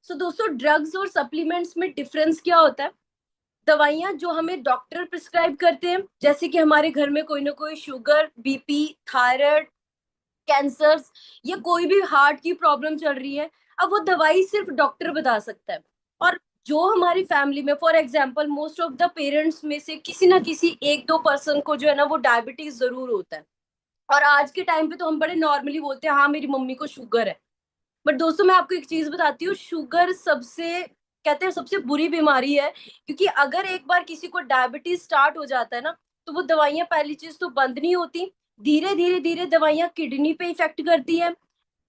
दोस्तों ड्रग्स और सप्लीमेंट्स में डिफरेंस क्या होता है? दवाइयां जो हमें डॉक्टर प्रिस्क्राइब करते हैं, जैसे कि हमारे घर में कोई ना कोई शुगर, बीपी, थायराइड, कैंसर्स, या कोई भी हार्ट की प्रॉब्लम चल रही है, अब वो दवाई सिर्फ डॉक्टर बता सकता है। और जो हमारी फैमिली में for example most of the parents में से किसी ना किसी एक दो पर्सन को जो है ना वो डायबिटीज जरूर होता है। और आज के टाइम पे तो हम बड़े नॉर्मली बोलते हैं हाँ मेरी मम्मी को शुगर है। बट दोस्तों मैं आपको एक चीज बताती हूँ, शुगर सबसे कहते हैं सबसे बुरी बीमारी है। क्योंकि अगर एक बार किसी को डायबिटीज स्टार्ट हो जाता है ना, तो वो दवाइयां पहली चीज तो बंद नहीं होती, धीरे धीरे धीरे दवाइयां किडनी पे इफेक्ट करती है,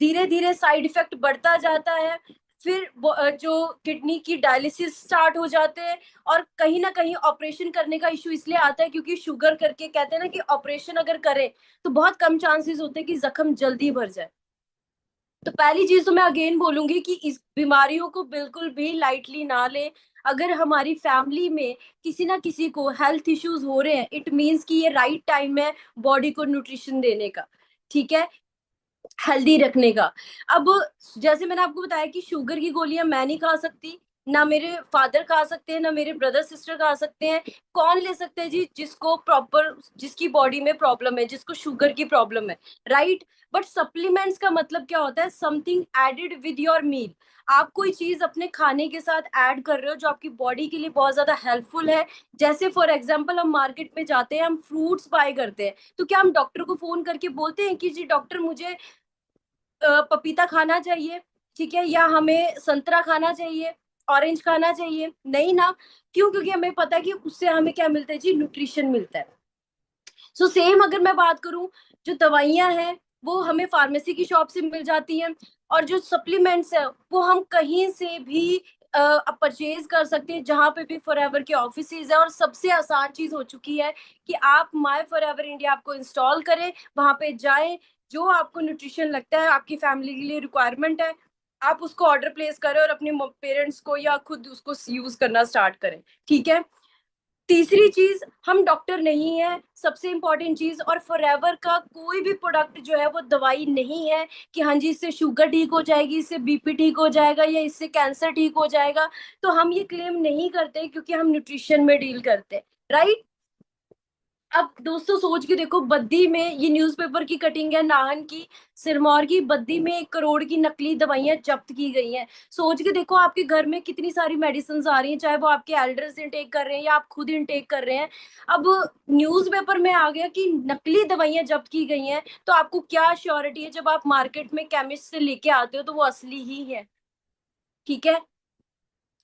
धीरे धीरे साइड इफेक्ट बढ़ता जाता है। फिर जो किडनी की डायलिसिस स्टार्ट हो जाते हैं। और कहीं ना कहीं ऑपरेशन करने का इशू इसलिए आता है क्योंकि शुगर करके कहते हैं ना कि ऑपरेशन अगर करें तो बहुत कम चांसेस होते हैं कि जख्म जल्दी भर जाए। तो पहली चीज तो मैं अगेन बोलूंगी कि इस बीमारियों को बिल्कुल भी लाइटली ना ले। अगर हमारी फैमिली में किसी ना किसी को हेल्थ इश्यूज हो रहे हैं, इट मीन्स कि ये राइट टाइम है बॉडी को न्यूट्रिशन देने का। ठीक है, हेल्दी रखने का। अब जैसे मैंने आपको बताया कि शुगर की गोलियां मैं नहीं खा सकती, ना मेरे फादर खा सकते हैं, ना मेरे ब्रदर सिस्टर खा सकते हैं। कौन ले सकते हैं जी? जिसको प्रॉपर, जिसकी बॉडी में प्रॉब्लम है, जिसको शुगर की प्रॉब्लम है, राइट। बट सप्लीमेंट्स का मतलब क्या होता है? Something added with your meal. आप कोई चीज अपने खाने के साथ ऐड कर रहे हो जो आपकी बॉडी के लिए बहुत ज्यादा हेल्पफुल है। जैसे फॉर एग्जाम्पल हम मार्केट में जाते हैं, हम फ्रूट्स बाय करते हैं, तो क्या हम डॉक्टर को फोन करके बोलते हैं कि जी डॉक्टर मुझे पपीता खाना चाहिए, ठीक है, या हमें संतरा खाना चाहिए, ऑरेंज खाना चाहिए? नहीं ना। क्यों? क्योंकि हमें पता है कि उससे हमें क्या मिलता है जी? न्यूट्रिशन मिलता है। सो सेम अगर मैं बात करूं, जो दवाइयां हैं वो हमें फार्मेसी की शॉप से मिल जाती हैं। और जो सप्लीमेंट्स है वो हम कहीं से भी परचेज कर सकते हैं, जहां पे भी फॉरएवर के ऑफिसेज है। और सबसे आसान चीज हो चुकी है कि आप माय फॉरएवर इंडिया आपको इंस्टॉल करें, वहां पे जाएं, जो आपको न्यूट्रिशन लगता है, आपकी फैमिली के लिए रिक्वायरमेंट है, आप उसको ऑर्डर प्लेस करें और अपने पेरेंट्स को या खुद उसको यूज करना स्टार्ट करें। ठीक है। तीसरी चीज, हम डॉक्टर नहीं है, सबसे इंपॉर्टेंट चीज। और फॉरएवर का कोई भी प्रोडक्ट जो है वो दवाई नहीं है कि हाँ जी इससे शुगर ठीक हो जाएगी, इससे बीपी ठीक हो जाएगा, या इससे कैंसर ठीक हो जाएगा। तो हम ये क्लेम नहीं करते क्योंकि हम न्यूट्रिशन में डील करते हैं, राइट। अब दोस्तों सोच के देखो, बद्दी में ये न्यूज़पेपर की कटिंग है, नाहन की, सिरमौर की बद्दी में 1 करोड़ की नकली दवाइयां जब्त की गई हैं। सोच के देखो आपके घर में कितनी सारी मेडिसिन आ रही हैं, चाहे वो आपके एल्डर्स इनटेक कर रहे हैं या आप खुद इनटेक कर रहे हैं। अब न्यूज़पेपर में आ गया कि नकली दवाइयां जब्त की गई हैं, तो आपको क्या श्योरिटी है जब आप मार्केट में केमिस्ट से लेके आते हो तो वो असली ही है? ठीक है।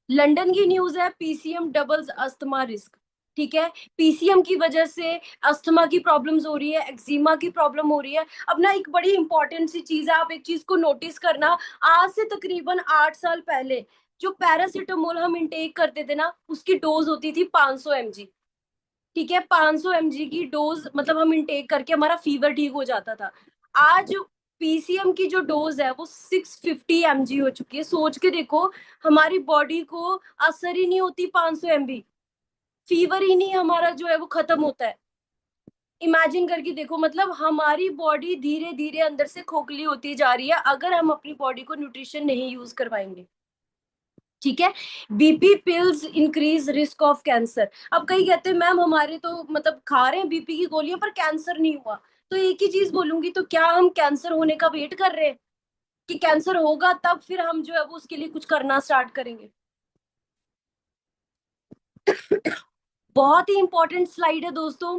लंदन की न्यूज है, पीसीएम डबल्स अस्थमा रिस्क। ठीक है, पीसीएम की वजह से अस्थमा की प्रॉब्लम्स हो रही है, एक्जिमा की प्रॉब्लम हो रही है। अब ना एक बड़ी इंपॉर्टेंट सी चीज है, आप एक चीज को नोटिस करना। आज से तकरीबन 8 साल पहले जो पैरासिटामोल हम इंटेक करते थे ना, उसकी डोज होती थी 500 mg। ठीक है, 500 mg की डोज मतलब हम इंटेक करके हमारा फीवर ठीक हो जाता था। आज पीसीएम की जो डोज है वो 650 mg हो चुकी है। सोच के देखो, हमारी बॉडी को असर ही नहीं होती 500 mg, फीवर ही नहीं हमारा जो है वो खत्म होता है। इमेजिन करके देखो, मतलब हमारी बॉडी धीरे धीरे अंदर से खोखली होती जा रही है अगर हम अपनी बॉडी को न्यूट्रिशन नहीं यूज करवाएंगे। ठीक है। BP pills increase risk of cancer. अब कई कहते हैं मैम हमारे तो मतलब खा रहे हैं बीपी की गोलियां पर कैंसर नहीं हुआ। तो एक ही चीज बोलूंगी, तो क्या हम कैंसर होने का वेट कर रहे हैं कि कैंसर होगा तब फिर हम जो है वो उसके लिए कुछ करना स्टार्ट करेंगे? बहुत ही इंपॉर्टेंट स्लाइड है दोस्तों।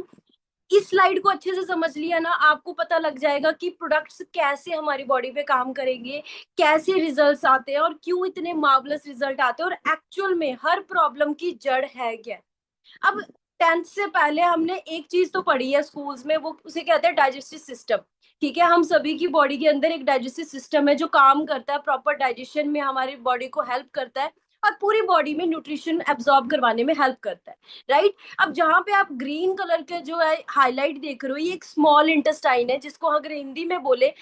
इस स्लाइड को अच्छे से समझ लिया ना, आपको पता लग जाएगा कि प्रोडक्ट्स कैसे हमारी बॉडी पे काम करेंगे, कैसे रिजल्ट्स आते हैं और क्यों इतने मार्वलस रिजल्ट आते हैं, और एक्चुअल में हर प्रॉब्लम की जड़ है क्या। अब 10th से पहले हमने एक चीज तो पढ़ी है स्कूल्स में, वो उसे कहते हैं डाइजेस्टिव सिस्टम। ठीक है, हम सभी की बॉडी के अंदर एक डाइजेस्टिव सिस्टम है जो काम करता है, प्रॉपर डाइजेशन में हमारी बॉडी को हेल्प करता है और पूरी बॉडी में न्यूट्रिशन एब्जॉर्ब करवाने में हेल्प करता है, राइट। अब जहां पे आप ग्रीन कलर के जो है हाईलाइट देख रहे हो, ये एक स्मॉल इंटेस्टाइन है, जिसको अगर हिंदी में बोले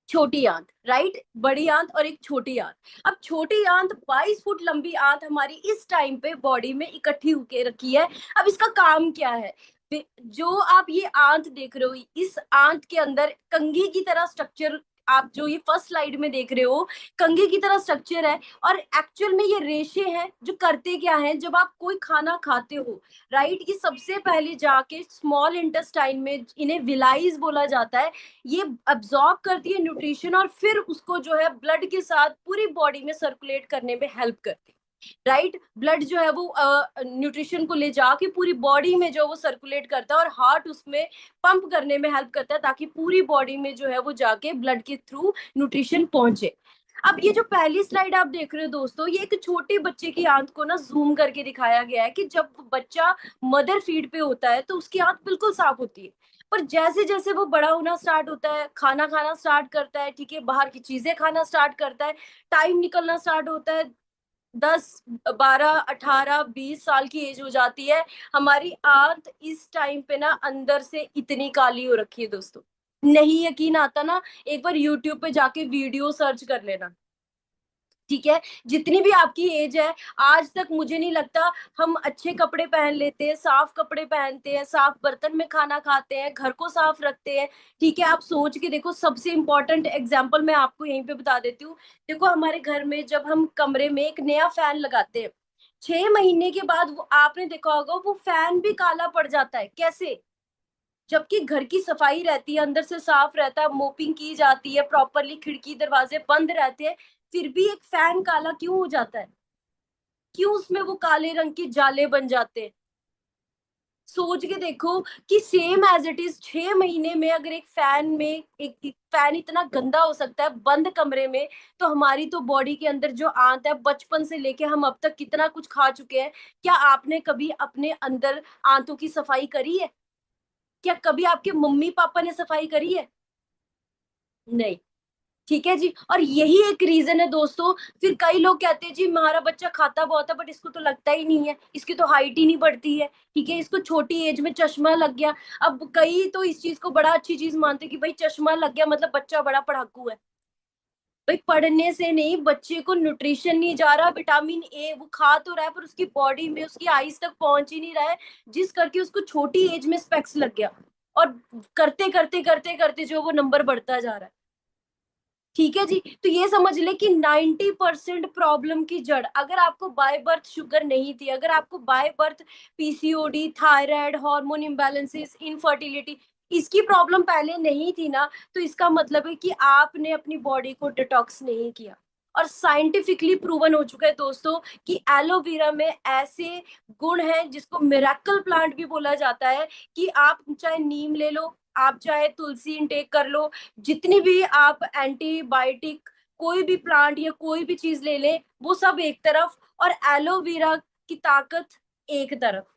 छोटी आंत, राइट। बड़ी आंत और एक छोटी आंत। अब छोटी आंत 22 फुट लंबी आंत हमारी इस टाइम पे बॉडी में इकट्ठी होके रखी है। अब इसका काम क्या है? जो आप ये आंत देख रहे हो, इस आंत के अंदर कंघी की तरह स्ट्रक्चर, आप जो ये फर्स्ट स्लाइड में देख रहे हो, कंघी की तरह स्ट्रक्चर है। और एक्चुअल में ये रेशे हैं जो करते क्या है, जब आप कोई खाना खाते हो, राइट, ये सबसे पहले जाके स्मॉल इंटेस्टाइन में, इन्हें विलाइज बोला जाता है, ये अब्सॉर्ब करती है न्यूट्रिशन और फिर उसको जो है ब्लड के साथ पूरी बॉडी में सर्कुलेट करने में हेल्प करती है। राइट। ब्लड जो है वो न्यूट्रिशन को ले जाके पूरी बॉडी में जो वो सर्कुलेट करता है, और हार्ट उसमें पंप करने में हेल्प करता है ताकि पूरी बॉडी में जो है वो जाके ब्लड के थ्रू न्यूट्रिशन पहुंचे। अब ये जो पहली स्लाइड आप देख रहे हो दोस्तों, ये एक छोटे बच्चे की आंत को ना जूम करके दिखाया गया है कि जब बच्चा मदर फीड पे होता है तो उसकी आंत बिल्कुल साफ होती है, पर जैसे जैसे वो बड़ा होना स्टार्ट होता है, खाना खाना स्टार्ट करता है, ठीक है, बाहर की चीजें खाना स्टार्ट करता है, टाइम निकलना स्टार्ट होता है, 10, 12, 18, 20 साल की एज हो जाती है, हमारी आंत इस टाइम पे ना अंदर से इतनी काली हो रखी है दोस्तों। नहीं यकीन आता ना, एक बार यूट्यूब पे जाके वीडियो सर्च कर लेना, ठीक है। जितनी भी आपकी एज है, आज तक मुझे नहीं लगता हम अच्छे कपड़े पहन लेते हैं, साफ कपड़े पहनते हैं, साफ बर्तन में खाना खाते हैं, घर को साफ रखते हैं, ठीक है। आप सोच के देखो, सबसे इंपॉर्टेंट एग्जाम्पल मैं आपको यहीं पे बता देती हूँ। देखो हमारे घर में जब हम कमरे में एक नया फैन लगाते हैं, 6 महीने के बाद वो आपने देखा होगा वो फैन भी काला पड़ जाता है। कैसे? जबकि घर की सफाई रहती है, अंदर से साफ रहता है, मोपिंग की जाती है प्रॉपरली, खिड़की दरवाजे बंद रहते हैं, फिर भी एक फैन काला क्यों हो जाता है? क्यों उसमें वो काले रंग के जाले बन जाते हैं? सोच के देखो कि सेम एज इट इज 6 महीने में अगर एक फैन में एक फैन इतना गंदा हो सकता है बंद कमरे में, तो हमारी तो बॉडी के अंदर जो आंत है, बचपन से लेके हम अब तक कितना कुछ खा चुके हैं। क्या आपने कभी अपने अंदर आंतों की सफाई करी है? क्या कभी आपके मम्मी पापा ने सफाई करी है? नहीं। ठीक है जी, और यही एक रीजन है दोस्तों। फिर कई लोग कहते हैं जी हमारा बच्चा खाता बहुत है बट इसको तो लगता ही नहीं है, इसकी तो हाइट ही नहीं बढ़ती है, ठीक है, इसको छोटी एज में चश्मा लग गया। अब कई तो इस चीज को बड़ा अच्छी चीज मानते हैं कि भाई चश्मा लग गया मतलब बच्चा बड़ा पढ़ाकू है। भाई पढ़ने से नहीं, बच्चे को न्यूट्रिशन नहीं जा रहा, विटामिन ए वो खा तो रहा है पर उसकी बॉडी में, उसकी आईज तक पहुंच ही नहीं रहा है, जिस करके उसको छोटी एज में स्पेक्स लग गया। और करते करते करते करते जो वो नंबर बढ़ता जा रहा है। ठीक है जी, तो ये समझ ले कि 90% प्रॉब्लम की जड़, अगर आपको बाय बर्थ शुगर नहीं थी, अगर आपको by birth PCOD, thyroid, hormone imbalances, infertility, इसकी प्रॉब्लम पहले नहीं थी ना, तो इसका मतलब है कि आपने अपनी बॉडी को डिटॉक्स नहीं किया। और साइंटिफिकली प्रूवन हो चुका है दोस्तों कि एलोवेरा में ऐसे गुण हैं जिसको मिरेकल प्लांट भी बोला जाता है, कि आप चाहे नीम ले लो, आप चाहे तुलसी इनटेक कर लो, जितनी भी आप एंटीबायोटिक, कोई भी प्लांट या कोई भी चीज ले ले, वो सब एक तरफ, और एलोवेरा की ताकत एक तरफ।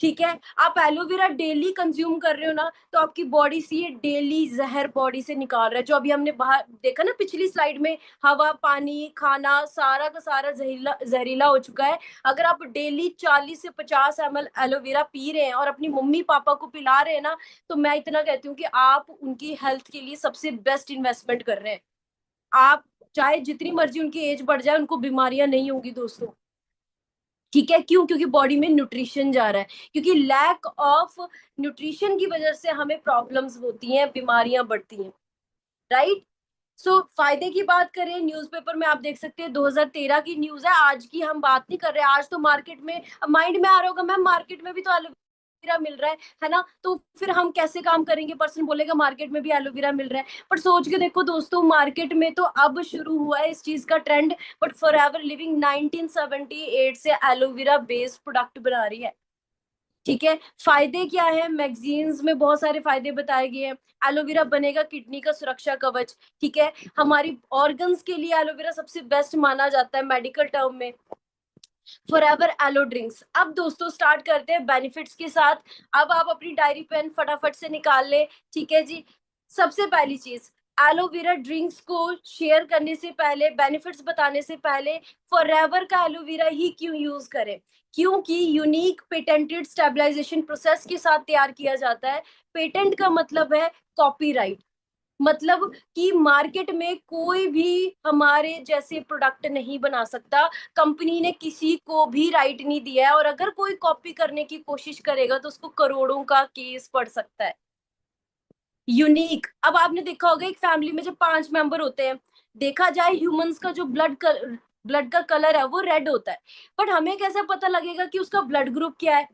ठीक है, आप एलोवेरा डेली कंज्यूम कर रहे हो ना, तो आपकी बॉडी से ये डेली जहर बॉडी से निकाल रहा है, जो अभी हमने बाहर देखा ना पिछली स्लाइड में, हवा, पानी, खाना, सारा का सारा जहरीला जहरीला हो चुका है। अगर आप डेली 40 से 50 ml एलोवेरा पी रहे हैं और अपनी मम्मी पापा को पिला रहे हैं ना, तो मैं इतना कहती हूँ कि आप उनकी हेल्थ के लिए सबसे बेस्ट इन्वेस्टमेंट कर रहे हैं। आप चाहे जितनी मर्जी उनकी एज बढ़ जाए, उनको बीमारियां नहीं होगी दोस्तों। ठीक है, क्यों? क्योंकि बॉडी में न्यूट्रिशन जा रहा है, क्योंकि लैक ऑफ न्यूट्रिशन की वजह से हमें प्रॉब्लम्स होती हैं, बीमारियां बढ़ती हैं, राइट। सो फायदे की बात करें, न्यूज़पेपर में आप देख सकते हैं 2013 की न्यूज है, आज की हम बात नहीं कर रहे। आज तो मार्केट में, माइंड में आ रहा होगा मैम मार्केट में भी तो एलोवेरा मिल रहा है ना, तो फिर हम कैसे काम करेंगे? पर्सन बोलेगा मार्केट में भी एलोवेरा मिल रहा है, पर सोच के देखो दोस्तों, मार्केट में तो अब शुरू हुआ है इस चीज का trend, but for ever living 1978 से एलोवेरा बेस्ड प्रोडक्ट बना रही है। ठीक है, फायदे क्या है? मैगजीन्स में बहुत सारे फायदे बताए गए हैं। एलोवेरा बनेगा किडनी का सुरक्षा कवच, ठीक है, हमारी ऑर्गन्स के लिए एलोवेरा सबसे बेस्ट माना जाता है मेडिकल टर्म में। Forever aloe drinks. अब दोस्तों स्टार्ट करते हैं बेनिफिट्स के साथ। अब आप अपनी डायरी पेन फटाफट से निकाल ले, ठीक है जी। सबसे पहली चीज, एलोवेरा ड्रिंक्स को शेयर करने से पहले, बेनिफिट्स बताने से पहले, फॉरएवर का एलोवेरा ही क्यों यूज करें? क्योंकि यूनिक पेटेंटेड स्टेबलाइजेशन प्रोसेस के साथ तैयार किया जाता है। पेटेंट का मतलब है कॉपीराइट, मतलब कि मार्केट में कोई भी हमारे जैसे प्रोडक्ट नहीं बना सकता। कंपनी ने किसी को भी राइट नहीं दिया है, और अगर कोई कॉपी करने की कोशिश करेगा तो उसको करोड़ों का केस पड़ सकता है। यूनिक। अब आपने देखा होगा एक फैमिली में जब 5 मेंबर होते हैं, देखा जाए ह्यूमंस का जो ब्लड का कलर है वो रेड होता है, बट हमें कैसे पता लगेगा कि उसका ब्लड ग्रुप क्या है?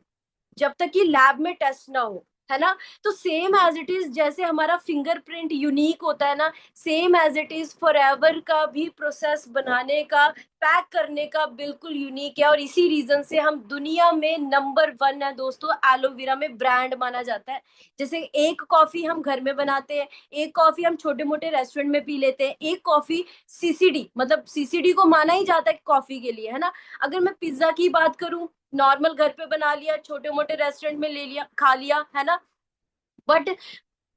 जब तक कि लैब में टेस्ट ना हो। है ना। तो सेम एज इट इज, जैसे हमारा फिंगरप्रिंट यूनिक होता है ना, same as it is Forever का भी प्रोसेस बनाने का, पैक करने का बिल्कुल यूनिक है। और इसी रीजन से हम दुनिया में नंबर वन है दोस्तों, एलोवेरा में ब्रांड माना जाता है। जैसे एक कॉफी हम घर में बनाते हैं, एक कॉफी हम छोटे मोटे रेस्टोरेंट में पी लेते हैं, एक कॉफी सीसीडी, मतलब सीसीडी को माना ही जाता है कॉफी के लिए, है ना। अगर मैं पिज्जा की बात करूं, नॉर्मल घर पे बना लिया, छोटे मोटे रेस्टोरेंट में ले लिया, खा लिया, है ना। बट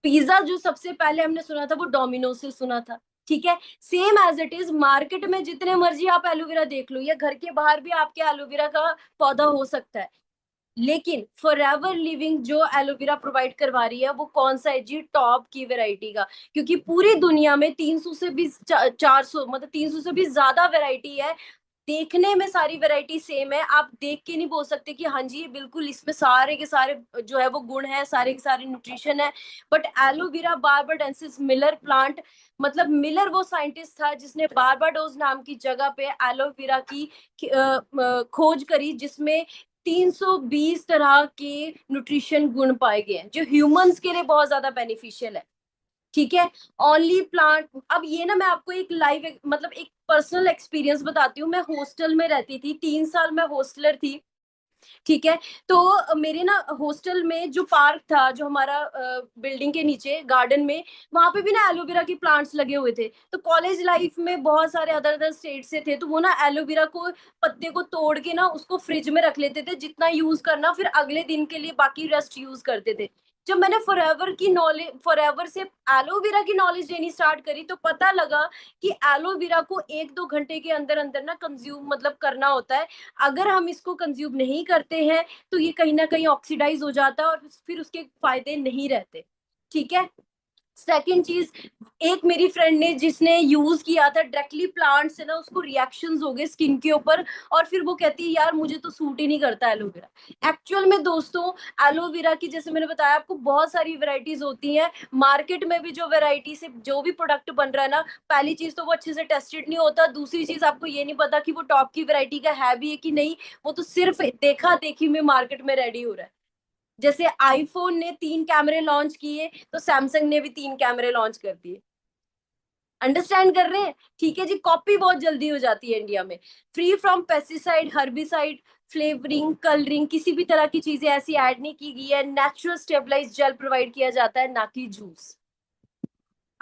पिज्जा जो सबसे पहले हमने सुना था वो डोमिनोज से सुना था। ठीक है, same as it is market में जितने मर्जी आप एलोवेरा देख लो, या घर के बाहर भी आपके एलोवेरा का पौधा हो सकता है, लेकिन फॉरएवर लिविंग जो एलोवेरा प्रोवाइड करवा रही है वो कौन सा है जी, टॉप की वैरायटी का। क्योंकि पूरी दुनिया में 300 से भी 400, मतलब 300 से भी ज्यादा वैरायटी है। देखने में सारी वैरायटी सेम है, आप देख के नहीं बोल सकते कि हाँ जी बिल्कुल इसमें सारे के सारे जो है वो गुण है, सारे के सारे न्यूट्रिशन है। But aloe vera barbadensis Miller plant, मतलब मिलर वो साइंटिस्ट था जिसने बारबाडोस नाम की जगह पे एलोवेरा की खोज करी, जिसमें 320 तरह के न्यूट्रिशन गुण पाए गए हैं जो ह्यूमंस के लिए बहुत ज्यादा बेनिफिशियल है। ठीक है, ओनली प्लांट। अब ये ना मैं आपको एक लाइव, मतलब एक पर्सनल एक्सपीरियंस बताती हूँ। मैं हॉस्टल में रहती थी, 3 साल मैं हॉस्टलर थी। ठीक है, तो मेरे ना हॉस्टल में जो पार्क था, जो हमारा बिल्डिंग के नीचे गार्डन में, वहां पे भी ना एलोवेरा के प्लांट्स लगे हुए थे। तो कॉलेज लाइफ में बहुत सारे अदर अदर स्टेट से थे, तो वो ना एलोवेरा को पत्ते को तोड़ के ना उसको फ्रिज में रख लेते थे, जितना यूज करना फिर अगले दिन के लिए बाकी रेस्ट यूज करते थे। जब मैंने फॉरएवर की नॉलेज, फॉरएवर से एलोवेरा की नॉलेज लेनी स्टार्ट करी, तो पता लगा कि एलोवेरा को 1-2 घंटे के अंदर अंदर ना कंज्यूम मतलब करना होता है। अगर हम इसको कंज्यूम नहीं करते हैं तो ये कहीं ना कहीं ऑक्सीडाइज हो जाता है और फिर उसके फायदे नहीं रहते। ठीक है, सेकेंड चीज, एक मेरी फ्रेंड ने जिसने यूज किया था डायरेक्टली प्लांट से ना, उसको रिएक्शंस हो गए स्किन के ऊपर, और फिर वो कहती है यार मुझे तो सूट ही नहीं करता एलोवेरा। एक्चुअल में दोस्तों, एलोवेरा की जैसे मैंने बताया आपको बहुत सारी वेराइटीज होती हैं। मार्केट में भी जो वेराइटी से जो भी प्रोडक्ट बन रहा है ना, पहली चीज तो वो अच्छे से टेस्टेड नहीं होता, दूसरी चीज आपको ये नहीं पता कि वो टॉप की वेराइटी का है भी है कि नहीं, वो तो सिर्फ देखा देखी में मार्केट में रेडी हो रहा है। जैसे आईफोन ने 3 कैमरे लॉन्च किए, तो सैमसंग ने भी 3 कैमरे लॉन्च कर दिए। अंडरस्टैंड कर रहे हैं? ठीक है जी, कॉपी बहुत जल्दी हो जाती है इंडिया में। Free from pesticide, herbicide, flavouring, colouring, किसी भी तरह की चीजें ऐसी ऐड नहीं की गई है। नेचुरल स्टेबलाइज जेल प्रोवाइड किया जाता है, ना कि जूस।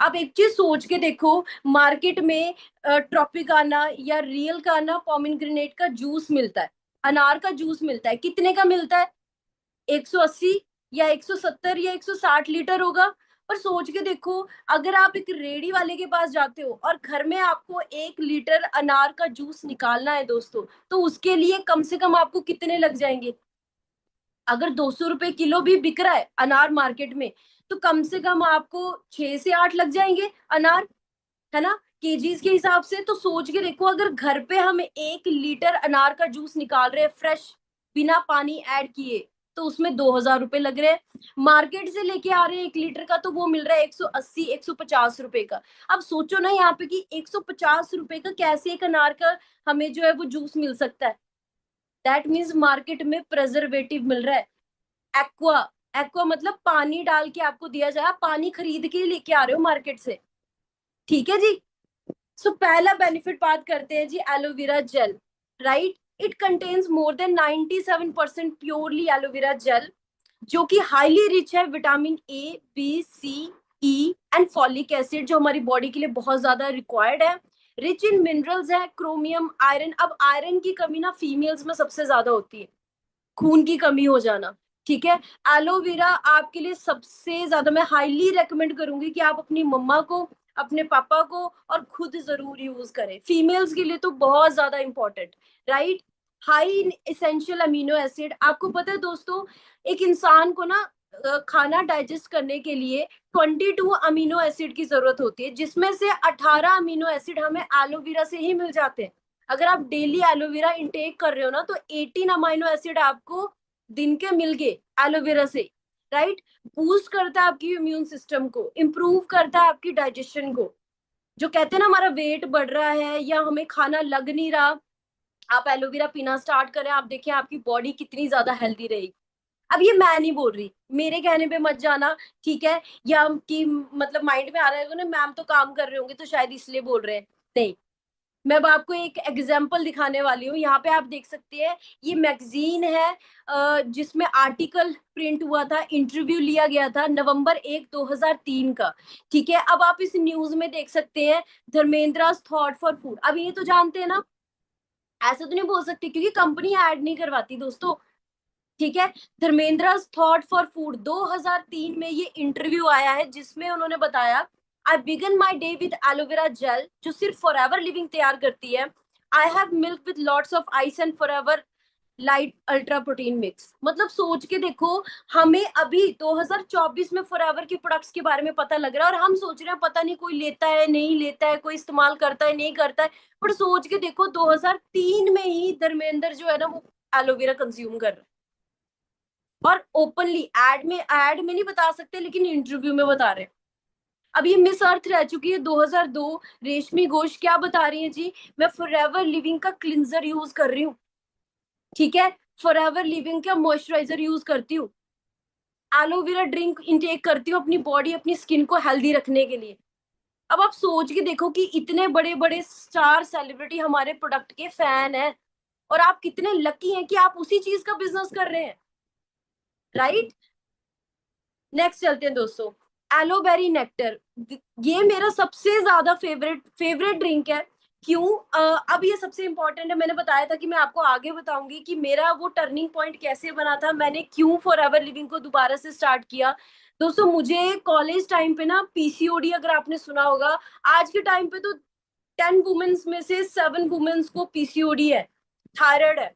आप एक चीज सोच के देखो, मार्केट में ट्रॉपिकाना या रियल काना पोमिग्रेनेट का जूस मिलता है, अनार का जूस मिलता है, कितने का मिलता है? 180 या 170 या 160 लीटर होगा। पर सोच के देखो, अगर आप एक रेडी वाले के पास जाते हो और घर में आपको 1 लीटर अनार का जूस निकालना है दोस्तों, तो उसके लिए कम से कम आपको कितने लग जाएंगे? अगर 200 रुपए किलो भी बिक रहा है अनार मार्केट में, तो कम से कम आपको 6 से 8 लग जाएंगे अनार, है ना, केजीज के हिसाब से। तो सोच के देखो, अगर घर पे हम 1 लीटर अनार का जूस निकाल रहे हैं फ्रेश, बिना पानी ऐड किए, तो उसमें 2,000 रुपए लग रहे हैं। मार्केट से लेके आ रहे हैं 1 लीटर का, तो वो मिल रहा है 180, 150 रुपए का। अब सोचो ना यहाँ पे कि 150 रुपए का कैसे एक अनार का हमें जो है वो जूस मिल सकता है। दैट मीन्स मार्केट में प्रेजर्वेटिव मिल रहा है। एक्वा, एक्वा मतलब पानी डाल के आपको दिया जाए, आप पानी खरीद के लेके आ रहे हो मार्केट से। ठीक है जी। सो पहला बेनिफिट बात करते हैं जी, aloe vera gel. Right, it contains more than 97% purely aloe vera gel, जो कि हाईली रिच है vitamin A, B, C, E and folic acid, जो हमारी बॉडी के लिए बहुत ज्यादा रिक्वायर्ड है। रिच इन मिनरल्स है, क्रोमियम, आयरन। अब आयरन की कमी ना फीमेल्स में सबसे ज्यादा होती है, खून की कमी हो जाना। ठीक है, एलोवेरा आपके लिए सबसे ज्यादा मैं हाईली रेकमेंड करूंगी कि आप अपनी मम्मा को, अपने पापा को और खुद जरूर यूज करें। फीमेल्स के लिए तो बहुत ज्यादा important. Right, high essential amino acid. आपको पता है दोस्तों, एक इंसान को ना खाना डाइजेस्ट करने के लिए 22 अमीनो एसिड की जरूरत होती है, जिसमें से 18 अमीनो एसिड हमें एलोवेरा से ही मिल जाते हैं। अगर आप डेली एलोवेरा इंटेक कर रहे हो ना, तो 18 अमीनो एसिड आपको दिन के मिल गए एलोवेरा से। राइट, बूस्ट करता है आपकी इम्यून सिस्टम को, इंप्रूव करता है आपकी डाइजेशन को। जो कहते हैं ना हमारा वेट बढ़ रहा है या हमें खाना लग नहीं रहा, आप एलोवेरा पीना स्टार्ट करें, आप देखिए आपकी बॉडी कितनी ज्यादा हेल्दी रहेगी। अब ये मैं नहीं बोल रही, मेरे कहने पे मत जाना, ठीक है, या कि मतलब माइंड में आ रहा है ना मैम तो काम कर रहे होंगे तो शायद इसलिए बोल रहे हैं, नहीं। मैं अब आपको एक एग्जाम्पल दिखाने वाली हूँ, यहाँ पे आप देख सकते हैं, ये मैगजीन है जिसमें आर्टिकल प्रिंट हुआ था, इंटरव्यू लिया गया था नवंबर 1 2003 का, ठीक है। अब आप इस न्यूज में देख सकते हैं धर्मेंद्र थॉट फॉर फूड। अब ये तो जानते हैं ना, ऐसा तो नहीं बोल सकते क्योंकि कंपनी ऐड नहीं करवाती दोस्तों, ठीक है। धर्मेंद्र थॉट फॉर फूड 2003 में ये इंटरव्यू आया है जिसमें उन्होंने बताया, I began my day with aloe vera gel जो सिर्फ फॉर एवर लिविंग तैयार करती है, I have milk with lots of ice and Forever Lite Ultra protein प्रोटीन मिक्स। मतलब सोच के देखो, हमें अभी 2024 में फॉरएवर के प्रोडक्ट्स के बारे में पता लग रहा है और हम सोच रहे हैं पता नहीं कोई लेता है नहीं लेता है, कोई इस्तेमाल करता है नहीं करता है, पर सोच के देखो 2003 में ही धर्मेंद्र जो है ना वो एलोवेरा कंज्यूम कर रहा है, और ओपनली ऐड में नहीं बता सकते लेकिन इंटरव्यू में बता रहे हैं। अब ये मिस अर्थ रह चुकी है 2002, रेशमी घोष क्या बता रही है जी, मैं फॉरएवर लिविंग का क्लिंजर यूज कर रही हूँ, ठीक है, फॉरएवर लिविंग का मॉइस्चराइजर यूज करती हूँ, एलोवेरा ड्रिंक इंटेक करती हूँ अपनी बॉडी अपनी स्किन को हेल्दी रखने के लिए। अब आप सोच के देखो कि इतने बड़े बड़े स्टार सेलिब्रिटी हमारे प्रोडक्ट के फैन हैं, और आप कितने लकी हैं कि आप उसी चीज का बिजनेस कर रहे हैं, राइट। नेक्स्ट चलते हैं दोस्तों, एलोबेरी नेक्टर। ये मेरा सबसे ज्यादा फेवरेट फेवरेट ड्रिंक है। क्यों? अब ये सबसे इंपॉर्टेंट है, मैंने बताया था कि मैं आपको आगे बताऊंगी कि मेरा वो टर्निंग पॉइंट कैसे बना था, मैंने क्यों फॉर एवर लिविंग को दोबारा से स्टार्ट किया। दोस्तों मुझे कॉलेज टाइम पे ना पीसीओडी, अगर आपने सुना होगा, आज के टाइम पे तो 10 वुमेन्स में से 7 वुमेन्स को पीसीओडी है, थायराइड है,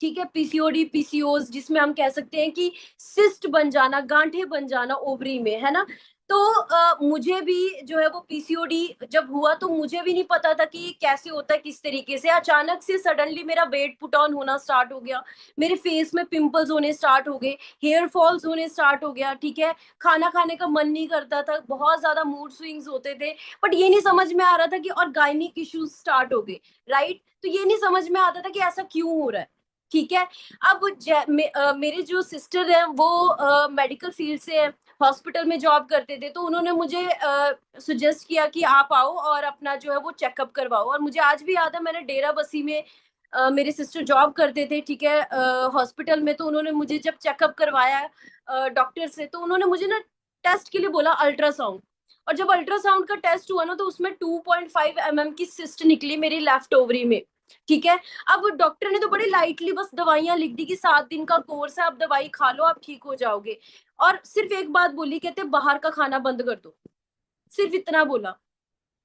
ठीक है, पीसीओडी पीसीओस जिसमें हम कह सकते हैं कि सिस्ट बन जाना, गांठें बन जाना ओवरी में, है ना। तो मुझे भी जो है वो पीसीओडी जब हुआ तो मुझे भी नहीं पता था कि ये कैसे होता है, किस तरीके से अचानक से सडनली मेरा वेट पुट ऑन होना स्टार्ट हो गया, मेरे फेस में पिंपल्स होने स्टार्ट हो गए, हेयर फॉल्स होने स्टार्ट हो गया, ठीक है, खाना खाने का मन नहीं करता था, बहुत ज्यादा मूड स्विंग्स होते थे, बट ये नहीं समझ में आ रहा था कि और गायनिक इश्यूज स्टार्ट हो गए, राइट। तो ये नहीं समझ में आता था कि ऐसा क्यों हो रहा है, ठीक है। अब मेरे जो सिस्टर हैं वो मेडिकल फील्ड से हॉस्पिटल में जॉब करते थे, तो उन्होंने मुझे सजेस्ट किया कि आप आओ और अपना जो है वो चेकअप करवाओ, और मुझे आज भी याद है मैंने डेरा बसी में मेरे सिस्टर जॉब करते थे, ठीक है, हॉस्पिटल में, तो उन्होंने मुझे जब चेकअप करवाया डॉक्टर से, तो उन्होंने मुझे ना टेस्ट के लिए बोला अल्ट्रासाउंड, और जब अल्ट्रासाउंड का टेस्ट हुआ ना तो उसमें 2.5 mm की सिस्ट निकली मेरी लेफ्ट ओवरी में, ठीक है। अब डॉक्टर ने तो बड़ी लाइटली बस दवाइयां लिख दी कि 7 दिन का कोर्स है, आप दवाई खा लो आप ठीक हो जाओगे, और सिर्फ एक बात बोली, कहते बाहर का खाना बंद कर दो, सिर्फ इतना बोला,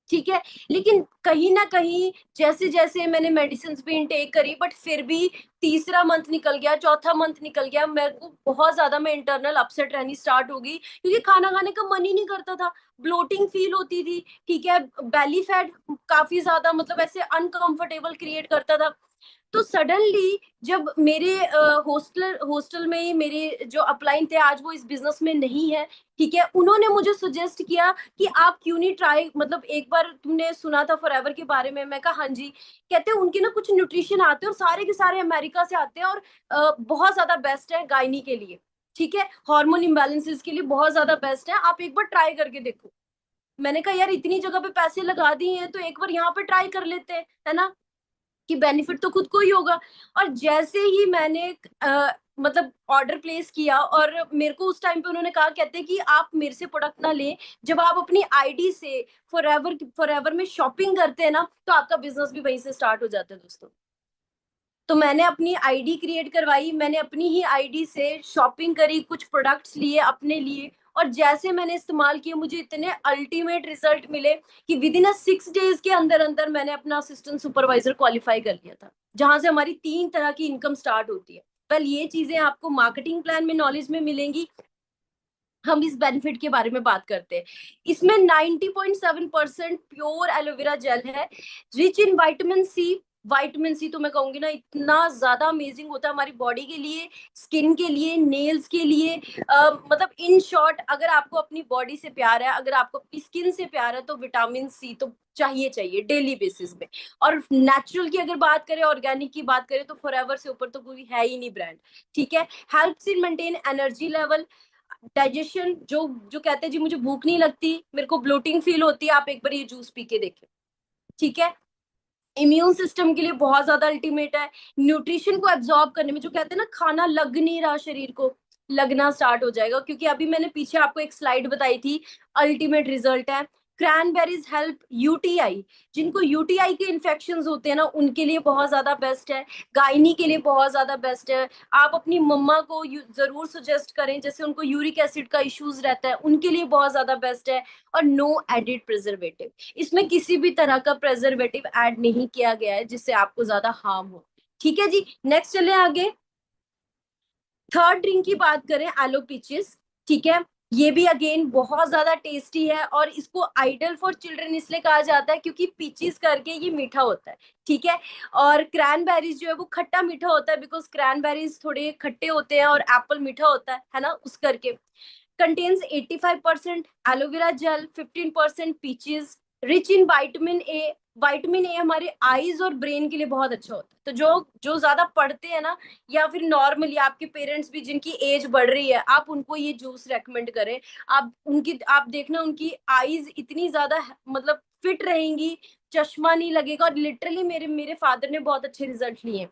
ठीक है। लेकिन कहीं ना कहीं जैसे जैसे मैंने मेडिसिन भी इंटेक करी, बट फिर भी तीसरा मंथ निकल गया, चौथा मंथ निकल गया, मेरे को बहुत ज्यादा मैं इंटरनल अपसेट रहनी स्टार्ट हो गई क्योंकि खाना खाने का मन ही नहीं करता था, ब्लोटिंग फील होती थी, ठीक है, बेली फैट काफी ज्यादा मतलब ऐसे अनकंफर्टेबल क्रिएट करता था। तो सडनली जब मेरे हॉस्टल में मेरे जो अपलाइन थे आज वो इस बिजनेस में नहीं है, ठीक है, उन्होंने मुझे सजेस्ट किया कि आप क्यों नहीं ट्राई, मतलब एक बार तुमने सुना था फॉरएवर के बारे में, मैं कहा हाँ जी, कहते हैं उनके ना कुछ न्यूट्रिशन आते हैं और सारे के सारे अमेरिका से आते हैं और बहुत ज्यादा बेस्ट है गायनी के लिए, ठीक है, हार्मोन इम्बैलेंसेस के लिए बहुत ज्यादा बेस्ट है, आप एक बार ट्राई करके देखो। मैंने कहा यार इतनी जगह पे पैसे लगा दिए हैं तो एक बार यहाँ पे ट्राई कर लेते हैं, है ना, कि बेनिफिट तो खुद को ही होगा। और जैसे ही मैंने मतलब ऑर्डर प्लेस किया, और मेरे को उस टाइम पे उन्होंने कहा, कहते कि आप मेरे से प्रोडक्ट ना लें, जब आप अपनी आईडी से फॉरएवर में शॉपिंग करते हैं ना तो आपका बिजनेस भी वहीं से स्टार्ट हो जाता है दोस्तों। तो मैंने अपनी आईडी क्रिएट करवाई, मैंने अपनी ही आईडी से शॉपिंग करी, कुछ प्रोडक्ट्स लिए अपने लिए, और जैसे मैंने इस्तेमाल किए मुझे इतने अल्टीमेट रिजल्ट मिले कि विद इन 6 डेज के अंदर अंदर मैंने अपना असिस्टेंट सुपरवाइजर क्वालिफाई कर लिया था, जहां से हमारी 3 तरह की इनकम स्टार्ट होती है। वेल ये चीजें आपको मार्केटिंग प्लान में नॉलेज में मिलेंगी, हम इस बेनिफिट के बारे में बात करते हैं। इसमें 90.7% प्योर एलोवेरा जेल है, rich in vitamin C, vitamin C तो मैं कहूंगी ना इतना ज्यादा अमेजिंग होता है हमारी बॉडी के लिए, स्किन के लिए, नेल्स के लिए। मतलब इन शॉर्ट, अगर आपको अपनी बॉडी से प्यार है, अगर आपको अपनी स्किन से प्यार है, तो विटामिन सी तो चाहिए चाहिए डेली बेसिस पे। और नेचुरल की अगर बात करें, ऑर्गेनिक की बात करें, तो फॉरएवर से ऊपर तो कोई है ही नहीं ब्रांड। ठीक है। Helps in maintain energy level, digestion. जो जो कहते हैं जी मुझे भूख नहीं लगती, मेरे को ब्लोटिंग फील होती है, आप एक बार ये जूस पी के देखें। ठीक है। इम्यून सिस्टम के लिए बहुत ज्यादा अल्टीमेट है। न्यूट्रिशन को एब्जॉर्ब करने में, जो कहते हैं ना खाना लग नहीं रहा शरीर को, लगना स्टार्ट हो जाएगा, क्योंकि अभी मैंने पीछे आपको एक स्लाइड बताई थी, अल्टीमेट रिजल्ट है। क्रैनबेरीज हेल्प यूटीआई, जिनको यूटीआई के इन्फेक्शन होते हैं ना, उनके लिए बहुत ज्यादा बेस्ट है। गायनी के लिए बहुत ज्यादा बेस्ट है। आप अपनी मम्मा को जरूर सजेस्ट करें, जैसे उनको यूरिक एसिड का इश्यूज रहता है, उनके लिए बहुत ज्यादा बेस्ट है। और नो एडिड प्रिजर्वेटिव, इसमें किसी भी तरह का प्रेजर्वेटिव ऐड नहीं किया गया है जिससे आपको ज्यादा हार्म हो। ठीक है जी, नेक्स्ट चले आगे। थर्ड ड्रिंक की बात करें, एलो पीचेस। ठीक है। ये भी अगेन बहुत ज्यादा टेस्टी है, और इसको आइडल फॉर चिल्ड्रन इसलिए कहा जाता है क्योंकि पीचेस करके ये मीठा होता है। ठीक है। और क्रैनबेरीज जो है वो खट्टा मीठा होता है, बिकॉज क्रैनबेरीज थोड़े खट्टे होते हैं और एप्पल मीठा होता है ना, उस करके। contains 85% aloe vera gel, 15% peaches, rich in vitamin A. Vitamin A हमारे आईज और ब्रेन के लिए बहुत अच्छा होता है। तो जो जो ज्यादा पढ़ते हैं ना, या फिर नॉर्मली आपके पेरेंट्स भी जिनकी एज बढ़ रही है, आप उनको ये जूस रेकमेंड करें। आप देखना उनकी आईज इतनी ज्यादा मतलब फिट रहेंगी, चश्मा नहीं लगेगा। और लिटरली मेरे मेरे फादर ने बहुत अच्छे रिजल्ट लिए।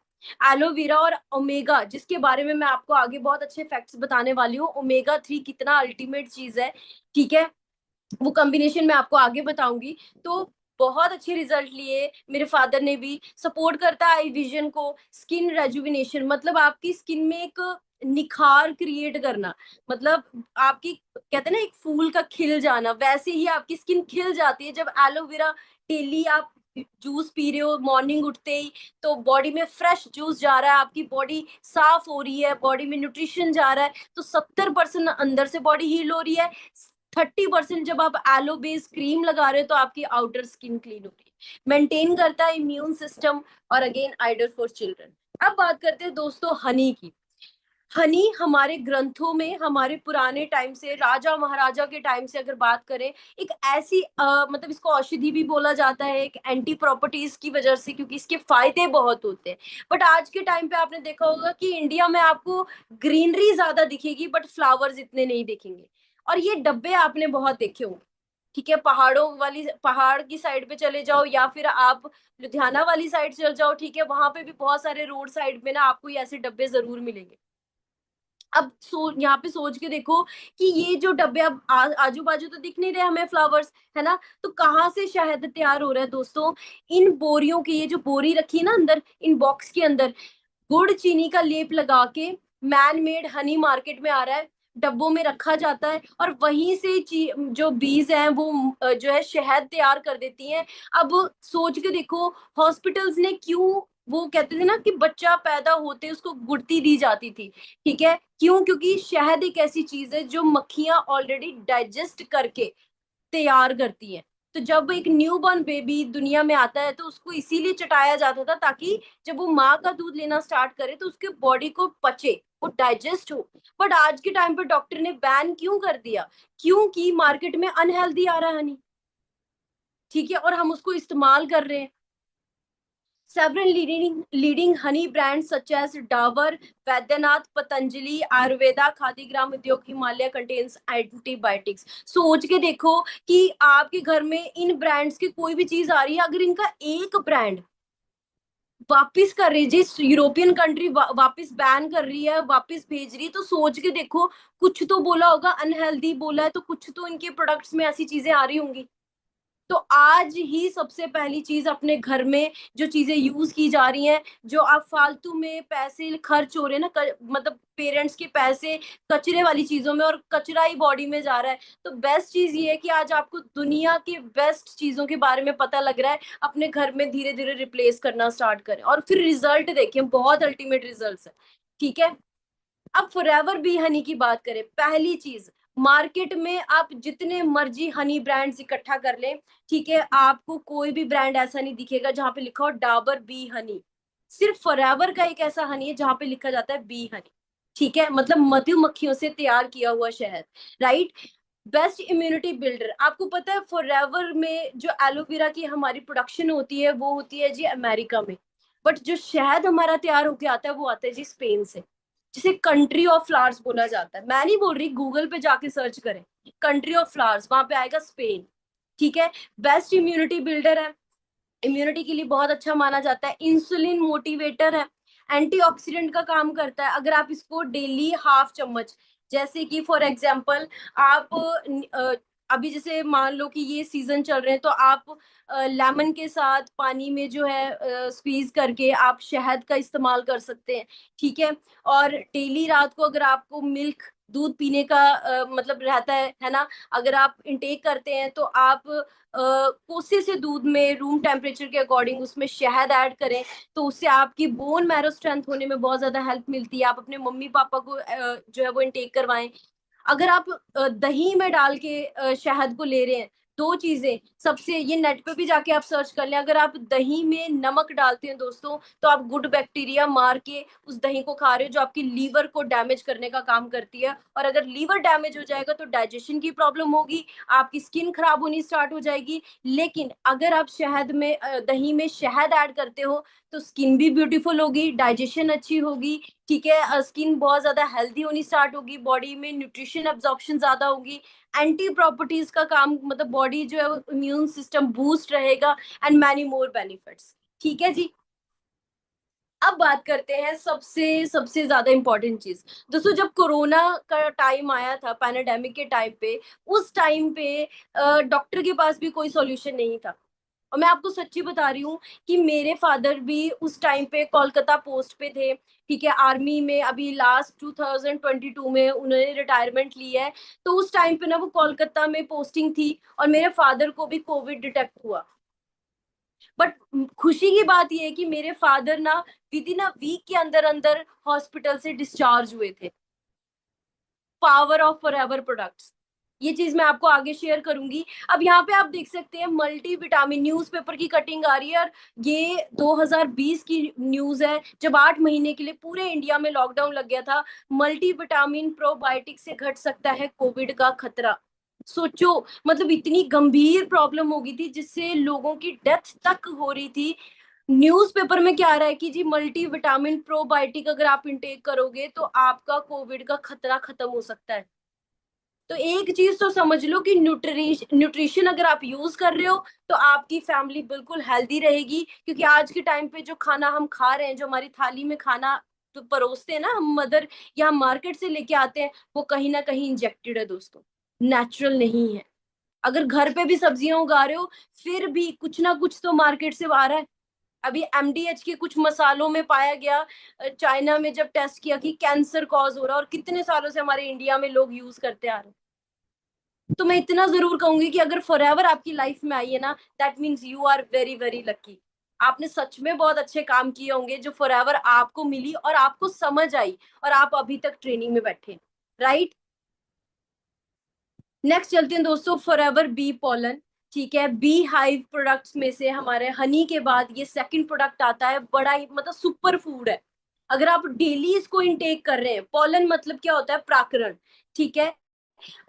एलोवेरा और ओमेगा, जिसके बारे में मैं आपको आगे बहुत अच्छे फैक्ट्स बताने वाली हूँ, ओमेगा 3 कितना अल्टीमेट चीज है। ठीक है। वो कॉम्बिनेशन मैं आपको आगे बताऊंगी। तो बहुत अच्छे रिजल्ट लिए मेरे फादर ने भी। सपोर्ट करता है आई विजन को, स्किन रेजुविनेशन, मतलब आपकी स्किन में एक निखार क्रिएट करना, मतलब आपकी कहते हैं ना एक फूल का खिल जाना, वैसे ही आपकी स्किन खिल जाती है जब एलोवेरा डेली आप जूस पी रहे हो मॉर्निंग उठते ही। तो बॉडी में फ्रेश जूस जा रहा है, आपकी बॉडी साफ हो रही है, बॉडी में न्यूट्रिशन जा रहा है, तो 70% अंदर से बॉडी हील हो रही है। 30% जब आप एलो बेस्ड क्रीम लगा रहे हो तो आपकी आउटर स्किन क्लीन हो रही है। मेंटेन करता है इम्यून सिस्टम, और अगेन आइडल फॉर चिल्ड्रन। अब बात करते हैं दोस्तों हनी की। हनी हमारे ग्रंथों में, हमारे पुराने टाइम से, राजा महाराजा के टाइम से अगर बात करें, एक ऐसी मतलब इसको औषधि भी बोला जाता है, एक एंटी प्रॉपर्टीज की वजह से, क्योंकि इसके फायदे बहुत होते हैं। बट आज के टाइम पे आपने देखा होगा कि इंडिया में आपको ग्रीनरी ज्यादा दिखेगी, बट फ्लावर्स इतने नहीं दिखेंगे। और ये डब्बे आपने बहुत देखे होंगे। ठीक है। पहाड़ की साइड पे चले जाओ, या फिर आप लुधियाना वाली साइड चले जाओ। ठीक है। वहां पे भी बहुत सारे रोड साइड में ना आपको ये ऐसे डब्बे जरूर मिलेंगे। अब यहाँ पे सोच के देखो कि ये जो डब्बे, अब आजू बाजू तो दिख नहीं रहे हमें फ्लावर्स, है ना, तो कहाँ से शहद तैयार हो रहा है दोस्तों? इन बोरियों की, ये जो बोरी रखी है ना अंदर, इन बॉक्स के अंदर गुड़ चीनी का लेप लगा के मैन मेड हनी मार्केट में आ रहा है, डब्बों में रखा जाता है, और वहीं से जो बीज हैं वो जो है शहद तैयार कर देती हैं। अब सोच के देखो, हॉस्पिटल्स ने क्यों, वो कहते थे ना कि बच्चा पैदा होते उसको गुड़ती दी जाती थी। ठीक है। क्यों? क्योंकि शहद एक ऐसी चीज है जो मक्खियां ऑलरेडी डाइजेस्ट करके तैयार करती हैं। तो जब एक न्यू बॉर्न बेबी दुनिया में आता है तो उसको इसीलिए चटाया जाता था, ताकि जब वो माँ का दूध लेना स्टार्ट करे तो उसके बॉडी को पचे, वो डाइजेस्ट हो। बट आज के टाइम पे डॉक्टर ने बैन क्यों कर दिया? क्योंकि मार्केट में अनहेल्दी आ रहा है हनी। ठीक है। और हम उसको इस्तेमाल कर रहे हैं। Several leading honey brands such as Dabur, Vaidyanath, Patanjali, Ayurveda, Khadigram उद्योग, हिमालय contains antibiotics। सोच के देखो कि आपके घर में इन ब्रांड्स की कोई भी चीज आ रही है, अगर इनका एक ब्रांड वापिस कर रही है, जिस यूरोपियन कंट्री वापिस बैन कर रही है, वापिस भेज रही है, तो सोच के देखो, कुछ तो बोला होगा, अनहेल्दी बोला है, तो कुछ तो इनके प्रोडक्ट्स में ऐसी चीजें आ रही होंगी। तो आज ही सबसे पहली चीज, अपने घर में जो चीजें यूज की जा रही हैं, जो आप फालतू में पैसे खर्च हो रहे हैं ना, मतलब पेरेंट्स के पैसे कचरे वाली चीजों में, और कचरा ही बॉडी में जा रहा है। तो बेस्ट चीज ये है कि आज आपको दुनिया के बेस्ट चीजों के बारे में पता लग रहा है, अपने घर में धीरे धीरे रिप्लेस करना स्टार्ट करें, और फिर रिजल्ट देखें, बहुत अल्टीमेट रिजल्ट है। ठीक है। अब फॉरएवर बी हनी की बात करें, पहली चीज मार्केट में आप जितने मर्जी हनी ब्रांड्स इकट्ठा कर लें, ठीक है, आपको कोई भी ब्रांड ऐसा नहीं दिखेगा जहां पे लिखा हो डाबर बी हनी। सिर्फ फॉरएवर का एक ऐसा हनी है जहां पे लिखा जाता है बी हनी, ठीक है, मतलब मधुमक्खियों से तैयार किया हुआ शहद, राइट। बेस्ट इम्यूनिटी बिल्डर, आपको पता है फॉरएवर में जो एलोवेरा की हमारी प्रोडक्शन होती है वो होती है जी अमेरिका में, बट जो शहद हमारा तैयार होके आता है वो आता है जी स्पेन से, जिसे कंट्री ऑफ फ्लावर्स बोला जाता है। मैं नहीं बोल रही, गूगल पे जाके सर्च करें, कंट्री ऑफ फ्लावर्स, वहां पे आएगा स्पेन, ठीक है। बेस्ट इम्यूनिटी बिल्डर है, इम्यूनिटी के लिए बहुत अच्छा माना जाता है। इंसुलिन मोटिवेटर है, एंटीऑक्सीडेंट का काम करता है। अगर आप इसको डेली हाफ चम्मच, जैसे कि फॉर एग्जांपल आप अभी जैसे मान लो कि ये सीजन चल रहे हैं तो आप लेमन के साथ पानी में जो है स्क्वीज करके आप शहद का इस्तेमाल कर सकते हैं, ठीक है। और डेली रात को अगर आपको मिल्क दूध पीने का मतलब रहता है ना, अगर आप इंटेक करते हैं तो आप कोसे से दूध में रूम टेम्परेचर के अकॉर्डिंग उसमें शहद ऐड करें, तो उससे आपकी बोन मैरो स्ट्रेंथ होने में बहुत ज्यादा हेल्प मिलती है। आप अपने मम्मी पापा को जो है वो इंटेक करवाएं। अगर आप दही में डाल के शहद को ले रहे हैं, दो चीजें, सबसे ये नेट पे भी जाके आप सर्च कर लें, अगर आप दही में नमक डालते हैं दोस्तों तो आप गुड बैक्टीरिया मार के उस दही को खा रहे हो जो आपकी लीवर को डैमेज करने का काम करती है, और अगर लीवर डैमेज हो जाएगा तो डाइजेशन की प्रॉब्लम होगी, आपकी स्किन खराब होनी स्टार्ट हो जाएगी। लेकिन अगर आप शहद में दही में शहद ऐड करते हो तो स्किन भी ब्यूटीफुल होगी, डाइजेशन अच्छी होगी, ठीक है, स्किन बहुत ज्यादा हेल्दी होनी स्टार्ट होगी, बॉडी में न्यूट्रिशन एब्जॉर्प्शन ज्यादा होगी, एंटी प्रॉपर्टीज का काम, मतलब बॉडी जो है इम्यून सिस्टम बूस्ट रहेगा, एंड मैनी मोर बेनिफिट्स, ठीक है जी। अब बात करते हैं सबसे सबसे ज्यादा इंपॉर्टेंट चीज। दोस्तों जब कोरोना का टाइम आया था, पैनाडेमिक के टाइम पे, उस टाइम पे डॉक्टर के पास भी कोई सॉल्यूशन नहीं था। और मैं आपको सच्ची बता रही हूँ कि मेरे फादर भी उस टाइम पे कोलकाता पोस्ट पे थे, ठीक है, आर्मी में, अभी लास्ट 2022 में उन्होंने रिटायरमेंट ली है। तो उस टाइम पे ना वो कोलकाता में पोस्टिंग थी और मेरे फादर को भी कोविड डिटेक्ट हुआ। बट खुशी की बात यह है कि मेरे फादर ना विद इन अ वीक के अंदर अंदर हॉस्पिटल से डिस्चार्ज हुए थे। पावर ऑफ फॉरएवर प्रोडक्ट्स, ये चीज मैं आपको आगे शेयर करूंगी। अब यहाँ पे आप देख सकते हैं मल्टी विटामिन, न्यूज़पेपर की कटिंग आ रही है, और ये 2020 की न्यूज है जब 8 महीने के लिए पूरे इंडिया में लॉकडाउन लग गया था। मल्टी विटामिन प्रोबायोटिक से घट सकता है कोविड का खतरा। सोचो, मतलब इतनी गंभीर प्रॉब्लम हो गई थी जिससे लोगों की डेथ तक हो रही थी। न्यूज़पेपर में क्या आ रहा है कि जी मल्टी विटामिन प्रोबायोटिक अगर आप इंटेक करोगे तो आपका कोविड का खतरा खत्म हो सकता है। तो एक चीज तो समझ लो कि न्यूट्रिशन अगर आप यूज कर रहे हो तो आपकी फैमिली बिल्कुल हेल्दी रहेगी, क्योंकि आज के टाइम पे जो खाना हम खा रहे हैं, जो हमारी थाली में खाना तो परोसते हैं ना हम मदर, या मार्केट से लेके आते हैं, वो कहीं ना कहीं इंजेक्टेड है दोस्तों, नेचुरल नहीं है। अगर घर पे भी सब्जियां उगा रहे हो फिर भी कुछ ना कुछ तो मार्केट से आ रहा है। अभी एमडीएच के कुछ मसालों में पाया गया, चाइना में जब टेस्ट किया कि कैंसर कॉज हो रहा है, और कितने सालों से हमारे इंडिया में लोग यूज करते आ रहे हैं। तो मैं इतना जरूर कहूंगी कि अगर फॉरएवर आपकी लाइफ में आई है ना, that means you are very very lucky. आपने सच में बहुत अच्छे काम किए होंगे जो फॉरएवर आपको मिली और आपको समझ आई, और आप अभी तक ट्रेनिंग में बैठे, राइट। नेक्स्ट चलते हैं दोस्तों, फॉरएवर बी पॉलन, ठीक है। बी हाइव प्रोडक्ट्स में से हमारे हनी के बाद ये सेकंड प्रोडक्ट आता है, बड़ा ही मतलब सुपर फूड है। अगर आप डेली इसको इनटेक कर रहे हैं, पॉलन मतलब क्या होता है, प्राकरण, ठीक है।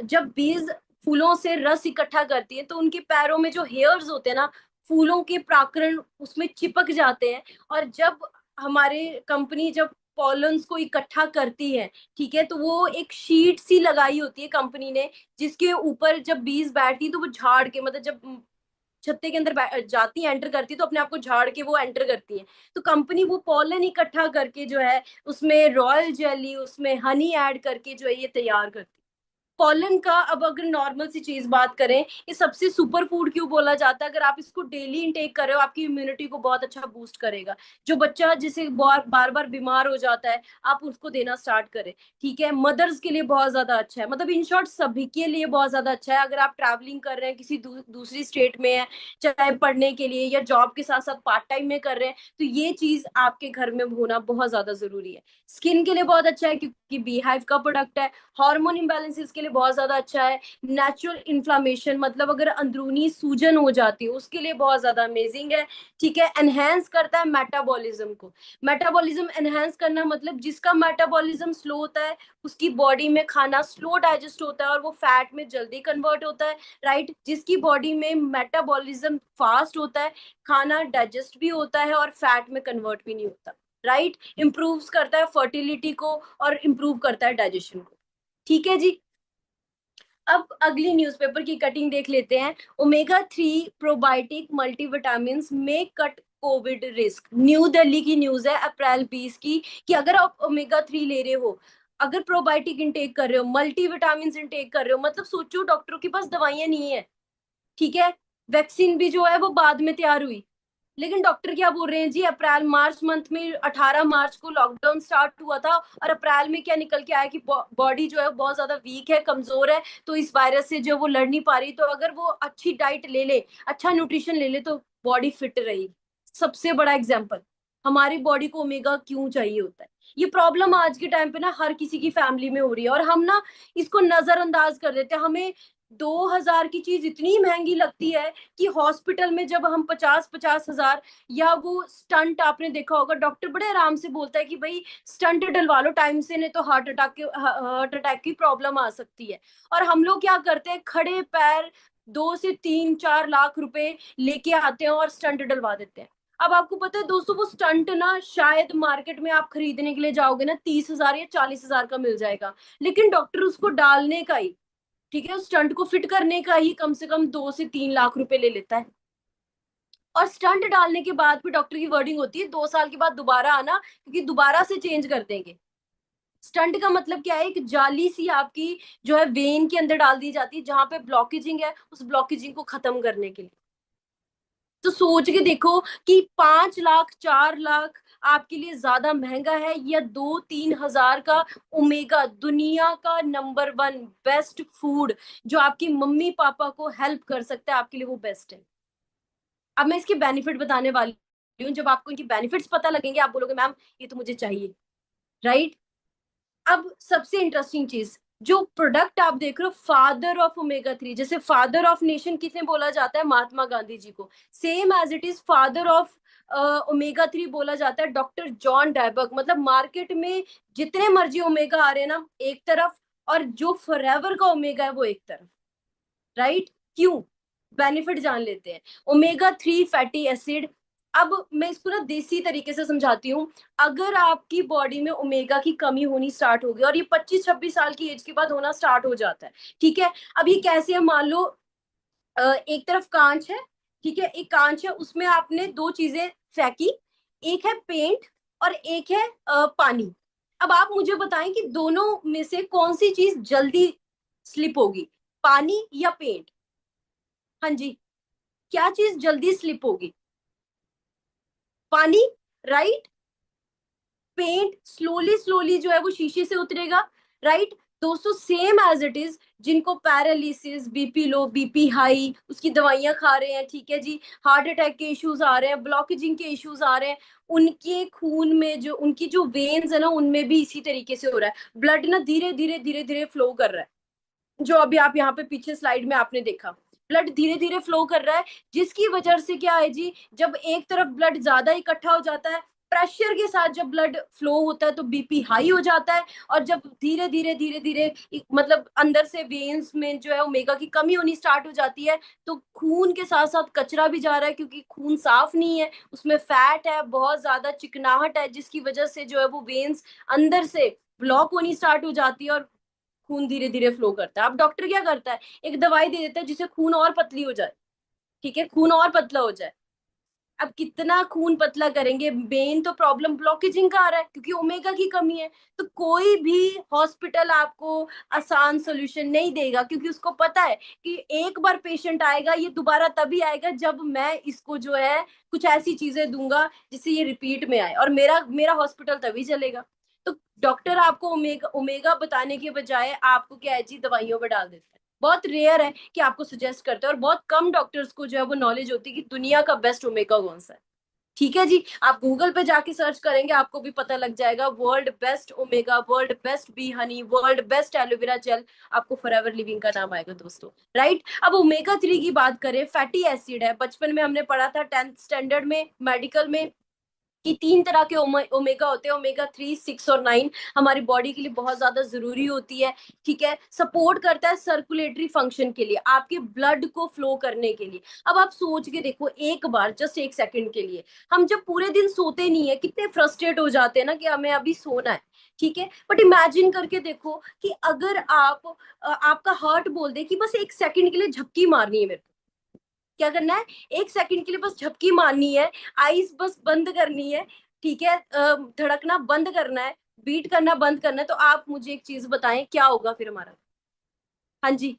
जब बीज फूलों से रस इकट्ठा करती है तो उनके पैरों में जो हेयर्स होते हैं ना, फूलों के प्राकरण उसमें चिपक जाते हैं, और जब हमारे कंपनी जब पॉलन्स को इकट्ठा करती है, ठीक है, तो वो एक शीट सी लगाई होती है कंपनी ने, जिसके ऊपर जब बीज बैठती तो वो झाड़ के, मतलब जब छत्ते के अंदर जाती है, एंटर करती है, तो अपने आप को झाड़ के वो एंटर करती है। तो कंपनी वो पॉलन इकट्ठा करके जो है उसमें रॉयल जेली, उसमें हनी ऐड करके जो है ये तैयार करती है। पॉलन का, अब अगर नॉर्मल सी चीज बात करें, ये सबसे सुपर फूड क्यों बोला जाता है, अगर आप इसको डेली इंटेक कर रहे हो आपकी इम्यूनिटी को बहुत अच्छा बूस्ट करेगा। जो बच्चा जिसे बार बार बीमार हो जाता है, आप उसको देना स्टार्ट करें, ठीक है। मदर्स के लिए बहुत ज्यादा अच्छा है, मतलब इन शॉर्ट सभी के लिए बहुत ज्यादा अच्छा है। अगर आप ट्रैवलिंग कर रहे हैं, किसी दूसरी स्टेट में है, चाहे पढ़ने के लिए या जॉब के साथ साथ पार्ट टाइम में कर रहे हैं, तो ये चीज आपके घर में होना बहुत ज्यादा जरूरी है। स्किन के लिए बहुत अच्छा है क्योंकि आपकी बीहाइव का प्रोडक्ट है। हार्मोन इम्बैलेंसेस के लिए बहुत ज्यादा अच्छा है। नेचुरल इन्फ्लामेशन, मतलब अगर अंदरूनी सूजन हो जाती है उसके लिए बहुत ज्यादा अमेजिंग है। ठीक है, एनहेंस करता है मेटाबॉलिज्म को। मेटाबॉलिज्म एनहेंस करना मतलब जिसका मेटाबॉलिज्म स्लो होता है उसकी बॉडी में खाना स्लो डाइजेस्ट होता है और वो फैट में जल्दी कन्वर्ट होता है। राइट, जिसकी बॉडी में मेटाबॉलिज्म फास्ट होता है खाना डाइजेस्ट भी होता है और फैट में कन्वर्ट भी नहीं होता। राइट, इंप्रूव्स करता है फर्टिलिटी को और इंप्रूव करता है डाइजेशन को। ठीक है जी। अब अगली न्यूज़पेपर की कटिंग देख लेते हैं। ओमेगा 3 प्रोबायोटिक मल्टीविटामिन में cut Covid risk. New Delhi की न्यूज है अप्रैल 20 की, कि अगर आप ओमेगा 3 ले रहे हो, अगर प्रोबायोटिक इंटेक कर रहे हो, मल्टीविटामिन इंटेक कर रहे हो, मतलब सोचो डॉक्टरों के पास दवाइयां नहीं है। ठीक है, वैक्सीन भी जो है वो बाद में तैयार हुई, लेकिन डॉक्टर क्या बोल रहे हैं जी, अप्रैल मार्च मंथ में 18 मार्च को लॉकडाउन स्टार्ट हुआ था और अप्रैल में क्या निकल के आया कि बॉडी जो है बहुत ज्यादा वीक है, कमजोर है, तो इस वायरस से जो वो लड़ नहीं पा रही, तो अगर वो अच्छी डाइट ले ले, अच्छा न्यूट्रिशन ले ले तो बॉडी फिट रहेगी। सबसे बड़ा एग्जाम्पल, हमारी बॉडी को ओमेगा क्यों चाहिए होता है। ये प्रॉब्लम आज के टाइम पे ना हर किसी की फैमिली में हो रही है और हम ना इसको नजरअंदाज कर देते हैं। हमें 2000 की चीज इतनी महंगी लगती है कि हॉस्पिटल में जब हम 50-50 हजार, या वो स्टंट आपने देखा होगा, डॉक्टर बड़े आराम से बोलता है कि भाई स्टंट डलवा लो टाइम से, नहीं तो हार्ट अटैक की प्रॉब्लम आ सकती है। और हम लोग क्या करते हैं, खड़े पैर 2 से 3-4 लाख रुपए लेके आते हैं और स्टंट डलवा देते हैं। अब आपको पता है दोस्तों, वो स्टंट ना शायद मार्केट में आप खरीदने के लिए जाओगे ना 30 हजार या 40 हजार का मिल जाएगा, लेकिन डॉक्टर उसको डालने का ही, ठीक है, उस स्टंट को फिट करने का ही कम से कम 2 से 3 लाख रुपए ले लेता है। और स्टंट डालने के बाद भी डॉक्टर की वर्डिंग होती है 2 साल के बाद दोबारा आना, क्योंकि दोबारा से चेंज कर देंगे। स्टंट का मतलब क्या है, एक जाली सी आपकी जो है वेन के अंदर डाल दी जाती है, जहां पे ब्लॉकेजिंग है उस ब्लॉकेजिंग को खत्म करने के लिए। तो सोच के देखो कि 5 लाख 4 लाख आपके लिए ज्यादा महंगा है या 2-3 हजार का ओमेगा, दुनिया का नंबर 1 बेस्ट फूड जो आपकी मम्मी पापा को हेल्प कर सकता है, आपके लिए वो बेस्ट है। अब मैं इसके बेनिफिट बताने वाली हूँ, जब आपको इनकी बेनिफिट्स पता लगेंगे आप बोलोगे मैम ये तो मुझे चाहिए। राइट, अब सबसे इंटरेस्टिंग चीज, जो प्रोडक्ट आप देख रहे हो, फादर ऑफ ओमेगा 3, जैसे फादर ऑफ नेशन किसने बोला जाता है, महात्मा गांधी जी को, same as it is father of omega 3 बोला जाता है डॉक्टर जॉन डायबर्ग। मतलब मार्केट में जितने मर्जी ओमेगा आ रहे हैं ना एक तरफ, और जो फॉरएवर का ओमेगा है वो एक तरफ। राइट, क्यों, बेनिफिट जान लेते हैं। ओमेगा 3 फैटी एसिड, अब मैं इसको ना देसी तरीके से समझाती हूँ। अगर आपकी बॉडी में ओमेगा की कमी होनी स्टार्ट होगी, और ये 25-26 साल की एज के बाद होना स्टार्ट हो जाता है, ठीक है। अब ये कैसे है, मान लो एक तरफ कांच है, ठीक है, एक कांच है उसमें आपने दो चीजें फेंकी, एक है पेंट और एक है पानी। अब आप मुझे बताएं कि दोनों में से कौन सी चीज जल्दी स्लिप होगी, पानी या पेंट। हाँ जी, क्या चीज जल्दी स्लिप होगी, पानी। राइट, पेंट स्लोली स्लोली जो है वो शीशे से उतरेगा। राइट, दोस्तों सेम एज इट इज, जिनको paralysis, BP low, BP high, उसकी दवाइयां खा रहे हैं, ठीक है जी, हार्ट अटैक के इश्यूज आ रहे हैं, ब्लॉकेजिंग के इश्यूज आ रहे हैं, उनके खून में जो उनकी जो वेन्स है ना उनमें भी इसी तरीके से हो रहा है, ब्लड ना धीरे धीरे धीरे धीरे फ्लो कर रहा है। जो अभी आप यहाँ पे पीछे स्लाइड में आपने देखा, ब्लड धीरे धीरे फ्लो कर रहा है, जिसकी वजह से क्या है जी, जब एक तरफ ब्लड ज्यादा इकट्ठा हो जाता है, प्रेशर के साथ जब ब्लड फ्लो होता है तो बीपी हाई हो जाता है, और जब धीरे धीरे धीरे धीरे मतलब अंदर से वेन्स में जो है ओमेगा की कमी होनी स्टार्ट हो जाती है, तो खून के साथ साथ कचरा भी जा रहा है, क्योंकि खून साफ नहीं है, उसमें फैट है, बहुत ज्यादा चिकनाहट है, जिसकी वजह से जो है वो वेन्स अंदर से ब्लॉक होनी स्टार्ट हो जाती है और खून धीरे धीरे फ्लो करता है। अब डॉक्टर क्या करता है, एक दवाई दे देता है जिससे खून और पतली हो जाए, ठीक है, खून और पतला हो जाए। अब कितना खून पतला करेंगे, मेन तो प्रॉब्लम ब्लॉकेजिंग का आ रहा है क्योंकि ओमेगा की कमी है। तो कोई भी हॉस्पिटल आपको आसान सोल्यूशन नहीं देगा, क्योंकि उसको पता है कि एक बार पेशेंट आएगा ये दोबारा तभी आएगा जब मैं इसको जो है कुछ ऐसी चीजें दूंगा जिससे ये रिपीट में आए, और मेरा मेरा हॉस्पिटल तभी चलेगा। तो डॉक्टर आपको ओमेगा ओमेगा बताने के बजाय आपको क्या है जी दवाइयों में डाल देते हैं। बहुत रेयर है कि आपको सजेस्ट करते हैं, और बहुत कम डॉक्टर्स को जो है वो नॉलेज होती है कि दुनिया का बेस्ट ओमेगा कौन सा है। ठीक है जी, आप गूगल पे जाके सर्च करेंगे आपको भी पता लग जाएगा, world best omega, world best B Honey, world best aloe vera gel, आपको फॉरएवर लिविंग का नाम आएगा दोस्तों, राइट। अब ओमेगा 3 की बात करें, फैटी एसिड है, बचपन में हमने पढ़ा था 10th स्टैंडर्ड में मेडिकल में कि 3 तरह के ओमेगा होते हैं, ओमेगा 3, 6 और 9, हमारी बॉडी के लिए बहुत ज्यादा जरूरी होती है। ठीक है, सपोर्ट करता है सर्कुलेटरी फंक्शन के लिए, आपके ब्लड को फ्लो करने के लिए। अब आप सोच के देखो एक बार, जस्ट एक सेकंड के लिए, हम जब पूरे दिन सोते नहीं है कितने फ्रस्ट्रेट हो जाते हैं ना कि हमें अभी सोना है। ठीक है, बट इमेजिन करके देखो कि अगर आपका हार्ट बोल दे कि बस एक सेकंड के लिए झपकी मारनी है, मेरे को क्या करना है, एक सेकंड के लिए बस झपकी मारनी है, आईज बस बंद करनी है, ठीक है, धड़कना बंद करना है, बीट करना बंद करना है, तो आप मुझे एक चीज बताएं क्या होगा फिर हमारा। हाँ जी,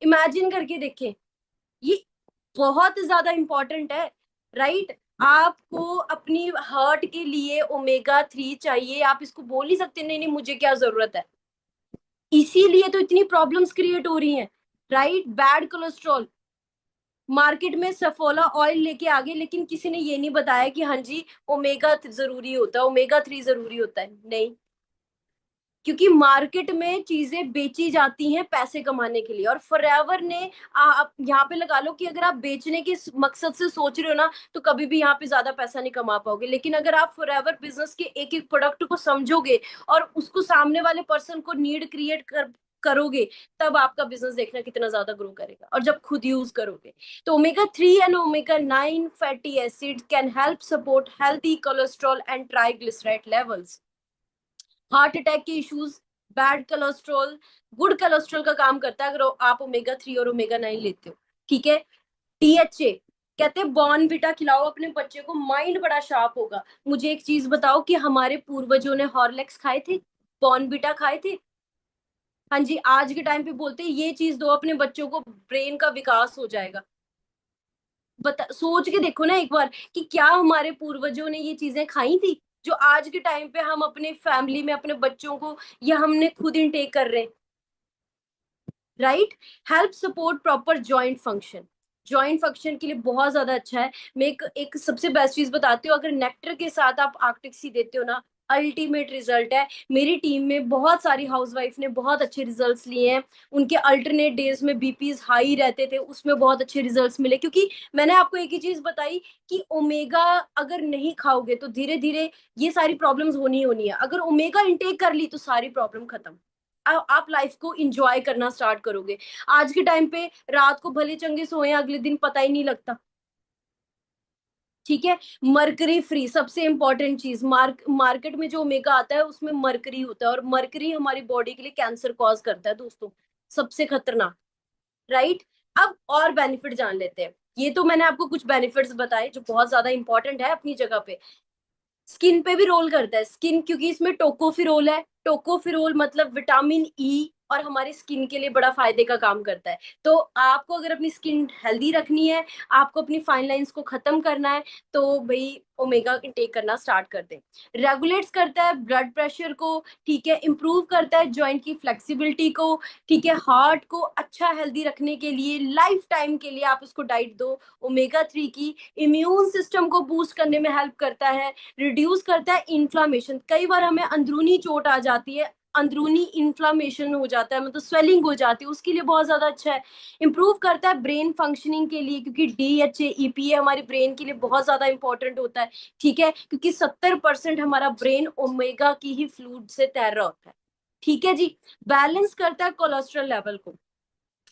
इमेजिन करके देखें, ये बहुत ज्यादा इंपॉर्टेंट है, राइट। आपको अपनी हार्ट के लिए ओमेगा 3 चाहिए, आप इसको बोल नहीं सकते नहीं नहीं मुझे क्या जरूरत है, इसीलिए तो इतनी प्रॉब्लम्स क्रिएट हो रही हैं, राइट। बैड कोलेस्ट्रॉल, मार्केट में सफोला ऑयल लेके आ गए, लेकिन किसी ने ये नहीं बताया कि हाँ जी ओमेगा जरूरी होता है, ओमेगा 3 जरूरी होता है, नहीं। क्योंकि मार्केट में चीजें बेची जाती हैं पैसे कमाने के लिए, और फॉरएवर ने आप यहाँ पे लगा लो कि अगर आप बेचने के मकसद से सोच रहे हो ना, तो कभी भी यहाँ पे ज्यादा पैसा नहीं कमा पाओगे, लेकिन अगर आप फॉरएवर बिजनेस के एक एक प्रोडक्ट को समझोगे और उसको सामने वाले पर्सन को नीड क्रिएट करोगे, तब आपका बिजनेस देखना कितना ज्यादा ग्रो करेगा, और जब खुद यूज करोगे। तो omega 3 and omega 9 fatty acid can help support healthy cholesterol and triglyceride levels, heart attack के issues, bad cholesterol, good cholesterol का काम करता है अगर आप ओमेगा 3 और ओमेगा 9 लेते हो। ठीक है, डीएचए, कहते हैं बॉर्नविटा खिलाओ अपने बच्चे को, माइंड बड़ा शार्प होगा। मुझे एक चीज बताओ कि हमारे पूर्वजों ने हॉर्लिक्स खाए थे, बॉर्नविटा खाए थे? हाँ जी, आज के टाइम पे बोलते हैं ये चीज दो अपने बच्चों को, ब्रेन का विकास हो जाएगा। सोच के देखो ना एक बार कि क्या हमारे पूर्वजों ने ये चीजें खाई थी जो आज के टाइम पे हम अपने फैमिली में अपने बच्चों को, या हमने खुद इनटेक कर रहे हैं, right. Help support proper joint function, joint function के लिए बहुत ज्यादा अच्छा है। मैं एक सबसे बेस्ट चीज बताती हूँ, अगर नेक्टर के साथ आप आर्कटिक सी देते हो ना, अल्टीमेट रिजल्ट है। मेरी टीम में बहुत सारी हाउसवाइफ ने बहुत अच्छे रिजल्ट्स लिए हैं, उनके अल्टरनेट डेज में बीपीज हाई रहते थे, उसमें बहुत अच्छे रिजल्ट्स मिले, क्योंकि मैंने आपको एक ही चीज बताई कि ओमेगा अगर नहीं खाओगे तो धीरे धीरे ये सारी प्रॉब्लम्स होनी ही होनी है, अगर ओमेगा इंटेक कर ली तो सारी प्रॉब्लम खत्म, आप लाइफ को इंजॉय करना स्टार्ट करोगे। आज के टाइम पे रात को भले चंगे सोए, अगले दिन पता ही नहीं लगता। ठीक है, मरकरी फ्री, सबसे इंपॉर्टेंट चीज, मार्केट में जो ओमेगा आता है उसमें मरकरी होता है, और मरकरी हमारी बॉडी के लिए कैंसर कॉज करता है दोस्तों, सबसे खतरनाक, राइट। अब और बेनिफिट जान लेते हैं, ये तो मैंने आपको कुछ बेनिफिट्स बताए जो बहुत ज्यादा इंपॉर्टेंट है अपनी जगह पे। स्किन पे भी रोल करता है, स्किन, क्योंकि इसमें टोकोफिरोल है, टोकोफिरोल मतलब विटामिन ई, और हमारी स्किन के लिए बड़ा फायदे का काम करता है। तो आपको अगर अपनी स्किन हेल्दी रखनी है, आपको अपनी फाइन लाइंस को खत्म करना है, तो भाई ओमेगा टेक करना स्टार्ट कर दें। रेगुलेट्स करता है ब्लड प्रेशर को, ठीक है, इंप्रूव करता है जॉइंट की फ्लेक्सिबिलिटी को, ठीक है, हार्ट को अच्छा हेल्दी रखने के लिए लाइफ टाइम के लिए आप उसको डाइट दो ओमेगा 3 की। इम्यून सिस्टम को बूस्ट करने में हेल्प करता है, रिड्यूस करता है इन्फ्लामेशन, कई बार हमें अंदरूनी चोट आ जाती है, अंदरूनी इन्फ्लामेशन हो जाता है, मतलब स्वेलिंग हो जाती है, उसके लिए बहुत ज्यादा अच्छा है। इंप्रूव करता है ब्रेन फंक्शनिंग के लिए, क्योंकि डीएचए ईपीए हमारे ब्रेन के लिए बहुत ज्यादा इंपॉर्टेंट होता है। ठीक है, क्योंकि 70% हमारा ब्रेन ओमेगा की ही फ्लूइड से तैर रहा होता है। ठीक है जी, बैलेंस करता है कोलेस्ट्रॉल लेवल को,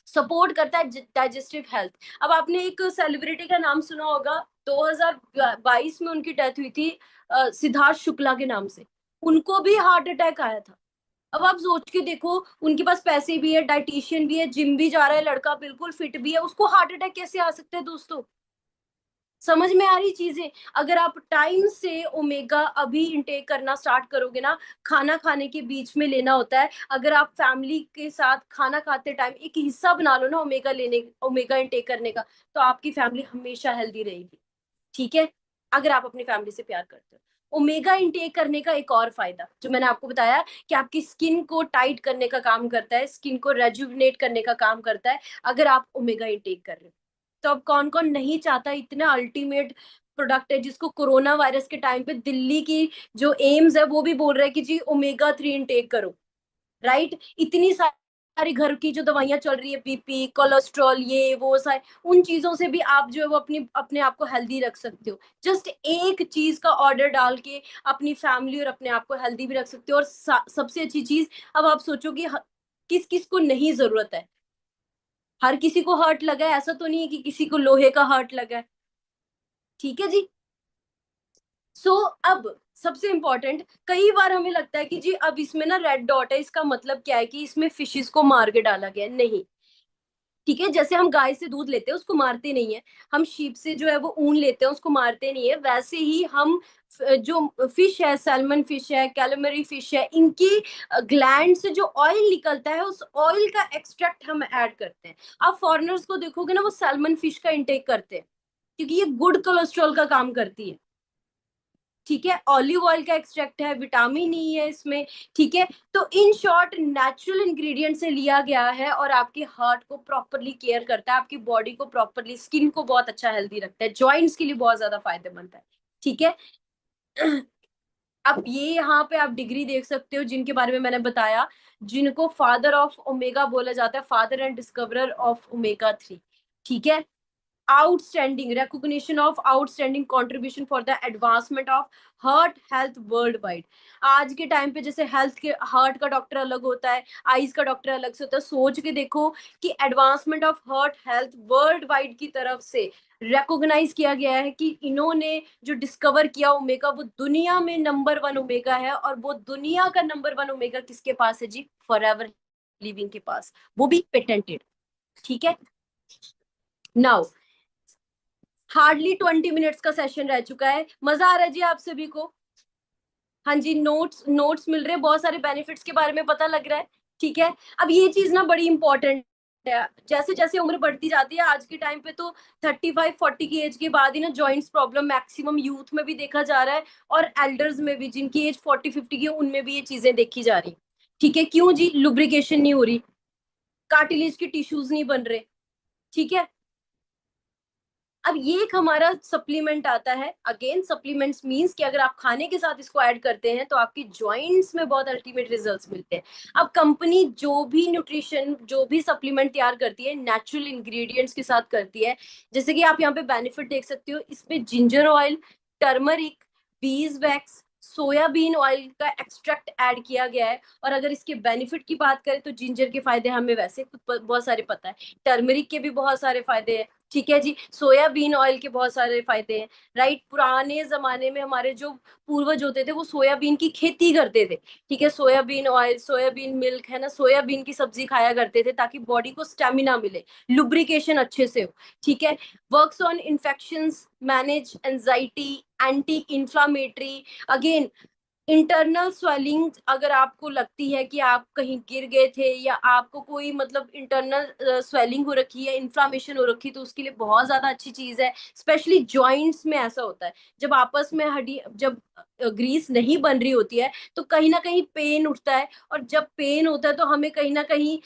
सपोर्ट करता है डाइजेस्टिव हेल्थ। अब आपने एक सेलिब्रिटी का नाम सुना होगा, 2022 में उनकी डेथ हुई थी, सिद्धार्थ शुक्ला के नाम से, उनको भी हार्ट अटैक आया था। अब आप सोच के देखो, उनके पास पैसे भी है, डाइटिशियन भी है, जिम भी जा रहा है लड़का, बिल्कुल फिट भी है, उसको हार्ट अटैक कैसे आ सकता है दोस्तों? समझ में आ रही चीजें? अगर आप टाइम से ओमेगा अभी इंटेक करना स्टार्ट करोगे ना, खाना खाने के बीच में लेना होता है, अगर आप फैमिली के साथ खाना खाते टाइम एक हिस्सा बना लो ना ओमेगा लेने, ओमेगा इंटेक करने का, तो आपकी फैमिली हमेशा हेल्दी रहेगी। ठीक है, अगर आप अपनी फैमिली से प्यार करते हो। ओमेगा इंटेक करने का एक और फायदा जो मैंने आपको बताया कि आपकी स्किन को टाइट करने का काम करता है, स्किन को रेजुविनेट करने का काम करता है, अगर आप ओमेगा इंटेक कर रहे हो। तो अब कौन कौन नहीं चाहता इतना अल्टीमेट प्रोडक्ट है जिसको कोरोना वायरस के टाइम पे दिल्ली की जो एम्स है वो भी बोल रहा है कि जी ओमेगा 3 इनटेक करो, राइट। इतनी सारी घर की जो दवाइयां चल रही है, बीपी, कोलेस्ट्रॉल, ये वो सारे, उन चीजों से भी आप जो है वो अपनी अपने आप को हेल्दी रख सकते हो। जस्ट एक चीज का ऑर्डर डाल के अपनी फैमिली और अपने आप को हेल्दी भी रख सकते हो। और सबसे अच्छी चीज, अब आप सोचो कि किस किस को नहीं जरूरत है। हर किसी को हर्ट लगा है, ऐसा तो नहीं है कि किसी को लोहे का हर्ट लगा है। ठीक है जी। अब सबसे इंपॉर्टेंट, कई बार हमें लगता है कि जी अब इसमें ना रेड डॉट है, इसका मतलब क्या है कि इसमें फिशेस को मार के डाला गया है। नहीं, ठीक है, जैसे हम गाय से दूध लेते हैं उसको मारते नहीं है, हम शीप से जो है वो ऊन लेते हैं उसको मारते नहीं है, वैसे ही हम जो फिश है, सैल्मन फिश है, कैलमरी फिश है, इनकी ग्लैंड से जो ऑयल निकलता है उस ऑयल का एक्सट्रैक्ट हम ऐड करते हैं। आप फॉरेनर्स को देखोगे ना, वो सैल्मन फिश का इंटेक करते हैं क्योंकि ये गुड कोलेस्ट्रॉल का काम करती है। ठीक है, ऑलिव ऑयल का एक्सट्रैक्ट है, विटामिन ई है इसमें। ठीक है, तो इन शॉर्ट नेचुरल इंग्रेडिएंट से लिया गया है और आपके हार्ट को प्रॉपरली केयर करता है, आपकी बॉडी को प्रॉपरली, स्किन को बहुत अच्छा हेल्दी रखता है, जॉइंट्स के लिए बहुत ज्यादा फायदेमंद है। ठीक है। अब ये यहाँ पे आप डिग्री देख सकते हो जिनके बारे में मैंने बताया, जिनको फादर ऑफ ओमेगा बोला जाता है, father and discoverer of omega 3। ठीक है, outstanding recognition of outstanding contribution for the advancement of heart health world wide. आज के टाइम पे जैसे हेल्थ के, हार्ट का डॉक्टर अलग होता है, आईज का डॉक्टर अलग से होता है, सोच के देखो कि advancement of heart health world wide की तरफ से रिकॉग्नाइज किया गया है कि इन्होंने जो डिस्कवर किया ओमेगा, वो दुनिया में नंबर 1 ओमेगा है। और वो दुनिया का नंबर 1 ओमेगा किसके पास है जी? फॉरएवर लिविंग के पास, वो भी पेटेंटेड। ठीक है, नाउ हार्डली 20 मिनट्स का सेशन रह चुका है। मजा आ रहा है जी आप सभी को? हाँ जी, नोट्स नोट्स मिल रहे हैं, बहुत सारे बेनिफिट्स के बारे में पता लग रहा है। ठीक है, अब ये चीज ना बड़ी इंपॉर्टेंट है, जैसे जैसे उम्र बढ़ती जाती है आज के टाइम पे तो 35-40 की एज के बाद ही ना जॉइंट्स प्रॉब्लम मैक्सिमम यूथ में भी देखा जा रहा है, और एल्डर्स में भी जिनकी एज 40-50 की है उनमें भी ये चीजें देखी जा रही। ठीक है, क्यों जी? लुब्रिकेशन नहीं हो रही, कार्टिलेज के टिश्यूज नहीं बन रहे। ठीक है, अब ये एक हमारा सप्लीमेंट आता है। अगेन सप्लीमेंट्स मींस कि अगर आप खाने के साथ इसको ऐड करते हैं तो आपकी जॉइंट्स में बहुत अल्टीमेट रिजल्ट्स मिलते हैं। अब कंपनी जो भी न्यूट्रिशन, जो भी सप्लीमेंट तैयार करती है, नेचुरल इंग्रेडिएंट्स के साथ करती है। जैसे कि आप यहाँ पे बेनिफिट देख सकते हो, इसमें ginger oil, turmeric, bees wax, soybean oil का एक्सट्रैक्ट ऐड किया गया है। और अगर इसके बेनिफिट की बात करें तो जिंजर के फायदे हमें वैसे खुद बहुत सारे पता है, टर्मरिक के भी बहुत सारे फायदे हैं। ठीक है जी, सोयाबीन ऑयल के बहुत सारे फायदे हैं, राइट। पुराने जमाने में हमारे जो पूर्वज होते थे वो सोयाबीन की खेती करते थे। ठीक है, सोयाबीन ऑयल, सोयाबीन मिल्क है ना, सोयाबीन की सब्जी खाया करते थे ताकि बॉडी को स्टेमिना मिले, लुब्रिकेशन अच्छे से हो। ठीक है, works on infections, manage anxiety, anti inflammatory. Again internal swelling, अगर आपको लगती है कि आप कहीं गिर गए थे या आपको कोई मतलब इंटरनल स्वेलिंग हो रखी है, इन्फ्लामेशन हो रखी है, तो उसके लिए बहुत ज्यादा अच्छी चीज है। स्पेशली जॉइंट्स में ऐसा होता है, जब आपस में हड्डी, जब ग्रीस नहीं बन रही होती है तो कहीं ना कहीं पेन उठता है, और जब पेन होता है तो हमें कहीं ना कहीं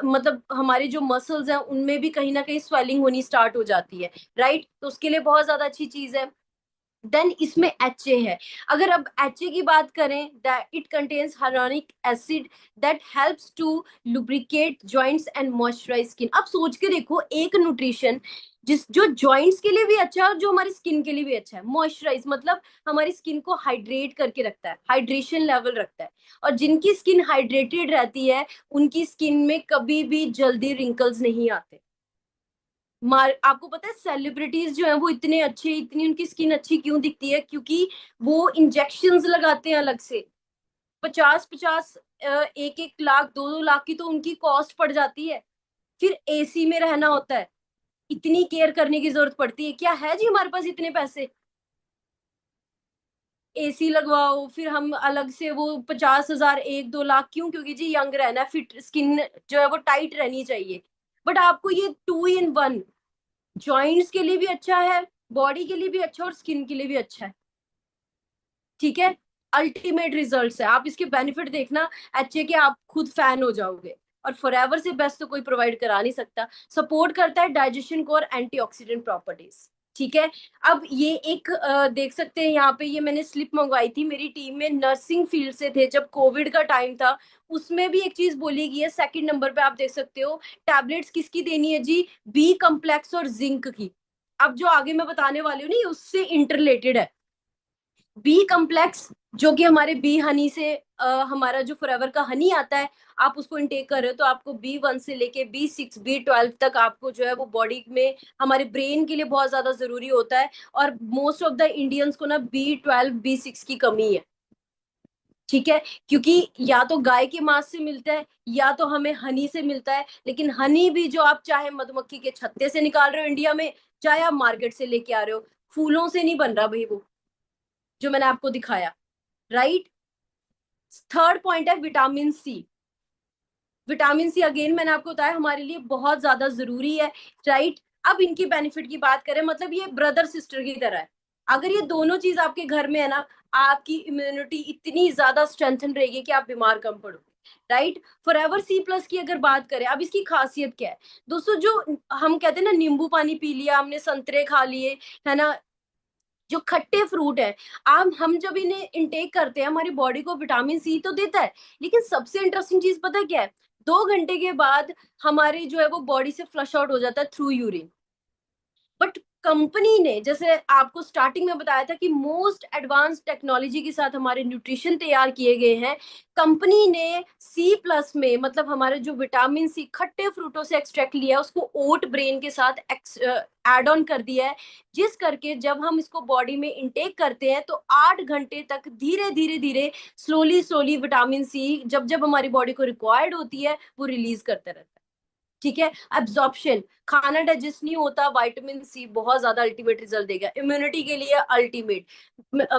मतलब हमारे जो मसल्स हैं उनमें भी कहीं ना कहीं स्वेलिंग होनी स्टार्ट हो जाती है, राइट। तो उसके लिए बहुत ज्यादा अच्छी चीज है। देन इसमें एच ए है। अगर अब एच ए की बात करें, that it contains hyaluronic acid that helps to lubricate joints and moisturise skin. अब सोच के देखो, एक न्यूट्रिशन जिस जो जॉइंट्स के लिए भी अच्छा है और जो हमारी स्किन के लिए भी अच्छा है। मॉइस्चराइज मतलब हमारी स्किन को हाइड्रेट करके रखता है, हाइड्रेशन लेवल रखता है। और जिनकी स्किन हाइड्रेटेड रहती है उनकी स्किन में कभी भी जल्दी रिंकल्स नहीं आते। आपको पता है सेलिब्रिटीज जो है वो इतने अच्छे, इतनी उनकी स्किन अच्छी क्यों दिखती है? क्योंकि वो इंजेक्शंस लगाते हैं अलग से। 50-50, 1-1 लाख, 2-2 लाख की तो उनकी कॉस्ट पड़ जाती है। फिर एसी में रहना होता है, इतनी केयर करने की जरूरत पड़ती है। क्या है जी हमारे पास इतने पैसे? एसी लगवाओ, फिर हम अलग से वो 50,000, 1-2 लाख क्यों? क्योंकि जी यंग रहना है, फिट स्किन जो है वो टाइट रहनी चाहिए। बट आपको ये 2 in 1, जॉइंट्स के लिए भी अच्छा है, बॉडी के लिए भी अच्छा, और स्किन के लिए भी अच्छा है। ठीक है, अल्टीमेट रिजल्ट्स है, आप इसके बेनिफिट देखना। एचए के आप खुद फैन हो जाओगे। और फॉरएवर से बेस्ट तो कोई प्रोवाइड करा नहीं सकता। सपोर्ट करता है डाइजेशन को और एंटीऑक्सीडेंट प्रॉपर्टीज। ठीक है। अब ये एक देख सकते हैं यहाँ पे, ये मैंने स्लिप मंगवाई थी, मेरी टीम में नर्सिंग फील्ड से थे जब कोविड का टाइम था, उसमें भी एक चीज बोली गई है। सेकंड नंबर पे आप देख सकते हो टैबलेट्स किसकी देनी है जी, बी कम्प्लेक्स और जिंक की। अब जो आगे मैं बताने वाली हूँ ना, ये उससे इंटरलेटेड है। बी कम्प्लेक्स जो कि हमारे बी हनी से हमारा जो फॉरएवर का हनी आता है, आप उसको इनटेक कर रहे हो तो आपको B1 से लेके B6 B12 तक आपको जो है वो बॉडी में, हमारे ब्रेन के लिए बहुत ज्यादा जरूरी होता है। और मोस्ट ऑफ द इंडियंस को ना B12 B6 की कमी है। ठीक है, क्योंकि या तो गाय के मांस से मिलता है या तो हमें हनी से मिलता है, लेकिन हनी भी जो आप चाहे मधुमक्खी के छत्ते से निकाल रहे हो इंडिया में, चाहे आप मार्केट से लेके आ रहे हो, फूलों से नहीं बन रहा भाई वो, जो मैंने आपको दिखाया। राइट। थर्ड पॉइंट है vitamin C. Vitamin C again मैंने आपको बताया हमारे लिए बहुत ज्यादा जरूरी है। राइट। अब इनकी बेनिफिट की बात करें, मतलब ये ब्रदर सिस्टर की तरह है। अगर ये दोनों चीज आपके घर में है ना, आपकी इम्यूनिटी इतनी ज्यादा स्ट्रेंथन रहेगी कि आप बीमार कम पड़ोगे। राइट। फॉरएवर सी प्लस की अगर बात करें, अब इसकी खासियत क्या है दोस्तों, जो हम कहते हैं ना नींबू पानी पी लिया हमने, संतरे खा लिए, है ना, जो खट्टे फ्रूट है, आप हम जब इन्हें इंटेक करते हैं हमारी बॉडी को विटामिन सी तो देता है, लेकिन सबसे इंटरेस्टिंग चीज पता है क्या है, 2 घंटे के बाद हमारी जो है वो बॉडी से फ्लश आउट हो जाता है थ्रू यूरिन। बट कंपनी ने, जैसे आपको स्टार्टिंग में बताया था कि मोस्ट एडवांस टेक्नोलॉजी के साथ हमारे न्यूट्रिशन तैयार किए गए हैं, कंपनी ने सी प्लस में, मतलब हमारे जो विटामिन सी खट्टे फ्रूटों से एक्सट्रैक्ट लिया है, उसको ओट ब्रेन के साथ ऐड ऑन कर दिया है, जिस करके जब हम इसको बॉडी में इंटेक करते हैं तो 8 घंटे तक धीरे धीरे धीरे स्लोली स्लोली विटामिन सी जब जब हमारी बॉडी को रिक्वायर्ड होती है वो रिलीज करते रहता है। ठीक है। एब्जॉर्प्शन, खाना डाइजेस्ट नहीं होता, विटामिन सी बहुत ज्यादा अल्टीमेट रिजल्ट देगा, इम्यूनिटी के लिए अल्टीमेट।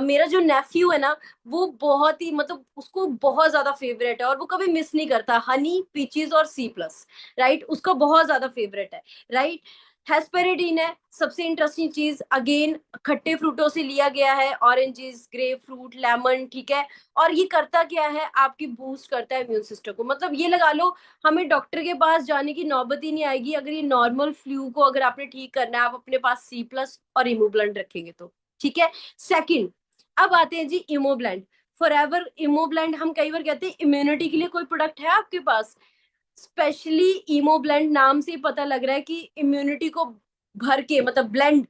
मेरा जो नेफ्यू है ना, वो बहुत ही, मतलब उसको बहुत ज्यादा फेवरेट है और वो कभी मिस नहीं करता हनी, पीचीज और सी प्लस। राइट, उसका बहुत ज्यादा फेवरेट है। राइट। हेस्पेरिडीन है सबसे इंटरेस्टिंग चीज, अगेन खट्टे फ्रूटों से लिया गया है, ऑरेंजेस, ग्रेप फ्रूट, लेमन। ठीक है। और ये करता क्या है, आपकी बूस्ट करता है इम्यून सिस्टम को, मतलब ये लगा लो हमें डॉक्टर के पास जाने की नौबत ही नहीं आएगी अगर ये नॉर्मल फ्लू को अगर आपने ठीक करना है, आप अपने पास सी प्लस और इमोब्लेंड रखेंगे तो। ठीक है। सेकंड, अब आते हैं जी इमोब्लेंड। फॉरएवर इमोब्लेंड, हम कई बार कहते हैं इम्यूनिटी के लिए कोई प्रोडक्ट है आपके पास, स्पेशली इमोब्लेंड नाम से पता लग रहा है कि इम्यूनिटी को भर के, मतलब ब्लेंड,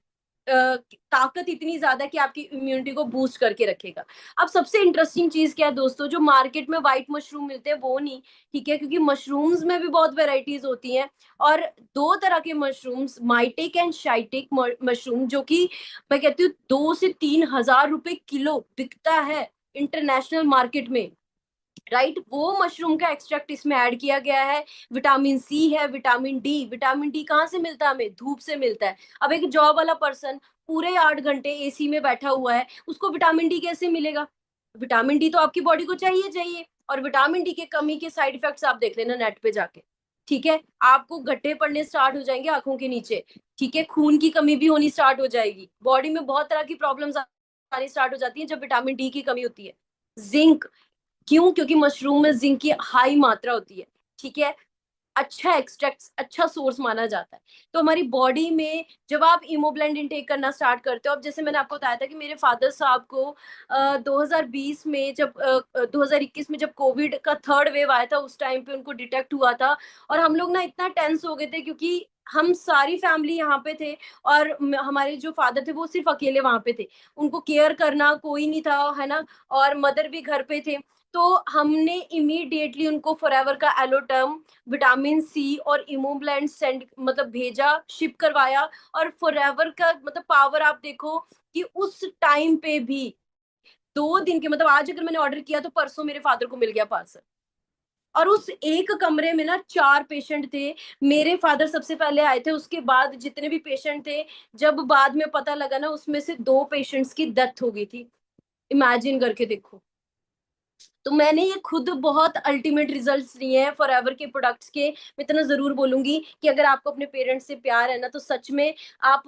ताकत इतनी ज्यादा कि आपकी इम्यूनिटी को बूस्ट करके रखेगा। अब सबसे इंटरेस्टिंग चीज क्या है दोस्तों, जो मार्केट में व्हाइट मशरूम मिलते हैं वो नहीं, ठीक है, क्योंकि मशरूम्स में भी बहुत वेराइटीज होती हैं, और 2 तरह के मशरूम्स, माइटिक एंड शाइटिक मशरूम, जो कि मैं कहती हूँ 2 से 3 हजार रुपए किलो बिकता है इंटरनेशनल मार्केट में। राइट। वो मशरूम का एक्सट्रैक्ट इसमें ऐड किया गया है। विटामिन सी है, विटामिन डी। विटामिन डी कहाँ से मिलता है हमें, धूप से मिलता है। अब एक जॉब वाला पर्सन पूरे 8 घंटे एसी में बैठा हुआ है, उसको विटामिन डी कैसे मिलेगा? विटामिन डी तो आपकी बॉडी को चाहिए चाहिए। और विटामिन डी के कमी के साइड इफेक्ट्स आप देख लेना नेट पे जाके। ठीक है। आपको गड्ढे पड़ने स्टार्ट हो जाएंगे आंखों के नीचे। ठीक है। खून की कमी भी होनी स्टार्ट हो जाएगी, बॉडी में बहुत तरह की प्रॉब्लम्स आनी स्टार्ट हो जाती है जब विटामिन डी की कमी होती है। जिंक, क्यों? क्योंकि मशरूम में जिंक की हाई मात्रा होती है। ठीक है। अच्छा एक्सट्रैक्ट, अच्छा सोर्स माना जाता है। तो हमारी बॉडी में जब आप इमोब्लेंड इनटेक करना स्टार्ट करते हो, अब जैसे मैंने आपको बताया था कि मेरे फादर साहब को 2020 में जब 2021 में जब कोविड का थर्ड वेव आया था, उस टाइम पे उनको डिटेक्ट हुआ था। और हम लोग ना इतना टेंस हो गए थे क्योंकि हम सारी फैमिली यहाँ पे थे, और हमारे जो फादर थे वो सिर्फ अकेले वहां पे थे, उनको केयर करना कोई नहीं था, है ना, और मदर भी घर पे थे। तो हमने इमीडिएटली उनको फॉरएवर का एलोटर्म, विटामिन सी और इमोब्लेंड सेंड, मतलब भेजा, शिप करवाया। और फॉरएवर का मतलब पावर आप देखो कि उस टाइम पे भी 2 दिन के, मतलब आज अगर मैंने ऑर्डर किया तो परसों मेरे फादर को मिल गया पार्सल। और उस एक कमरे में ना 4 पेशेंट थे, मेरे फादर सबसे पहले आए थे, उसके बाद जितने भी पेशेंट थे, जब बाद में पता लगा ना उसमें से 2 पेशेंट्स की डेथ हो गई थी। इमेजिन करके देखो। तो मैंने ये खुद बहुत अल्टीमेट रिजल्ट्स लिए हैं फॉरएवर के प्रोडक्ट्स के। मैं इतना जरूर बोलूंगी कि अगर आपको अपने पेरेंट्स से प्यार है ना, तो सच में आप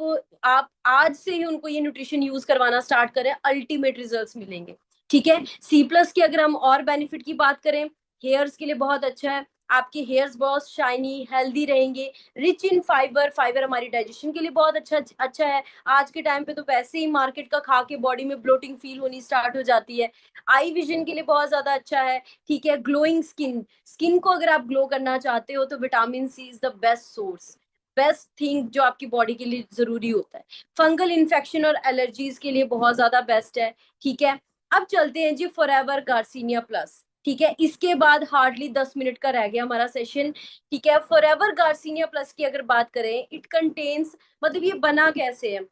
आप आज से ही उनको ये न्यूट्रिशन यूज करवाना स्टार्ट करें, अल्टीमेट रिजल्ट्स मिलेंगे। ठीक है। सी प्लस की अगर हम और बेनिफिट की बात करें, हेयर्स के लिए बहुत अच्छा है। आपके हेयर्स बहुत शाइनी हेल्दी रहेंगे, रिच इन फाइबर। फाइबर हमारी डाइजेशन के लिए बहुत अच्छा है। आज के टाइम पे तो वैसे ही मार्केट का खा के बॉडी में ब्लोटिंग फील होनी स्टार्ट हो जाती है। आई विजन के लिए बहुत ज्यादा अच्छा है। ठीक है, ग्लोइंग स्किन, स्किन को अगर आप ग्लो करना चाहते हो तो vitamin C is the best source, best thing जो आपकी बॉडी के लिए जरूरी होता है। फंगल इन्फेक्शन और एलर्जीज के लिए बहुत ज्यादा बेस्ट है। ठीक है, अब चलते हैं जी फॉरएवर गार्सिनिया प्लस। ठीक है, इसके बाद हार्डली 10 मिनट का रह गया हमारा सेशन। ठीक है, फॉरएवर गार्सिनिया प्लस की अगर बात करें, इट कंटेन्स, मतलब ये बना कैसे है।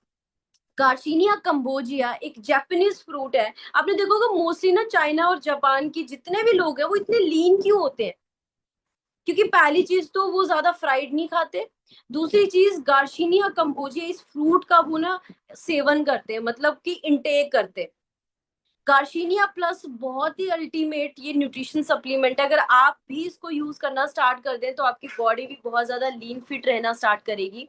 गार्सिनिया कंबोजिया एक जापानीज फ्रूट है। आपने देखोगे मोस्टली ना चाइना और जापान की जितने भी लोग हैं वो इतने लीन क्यों होते हैं, क्योंकि पहली चीज तो वो ज्यादा फ्राइड नहीं खाते। दूसरी चीज गार्सिनिया कंबोजिया इस फ्रूट का वो ना सेवन करते हैं, मतलब कि इंटेक करते हैं। गार्सिनिया प्लस बहुत ही अल्टीमेट ये न्यूट्रिशन सप्लीमेंट है। अगर आप भी इसको यूज करना स्टार्ट कर दें तो आपकी बॉडी भी बहुत ज्यादा लीन फिट रहना स्टार्ट करेगी।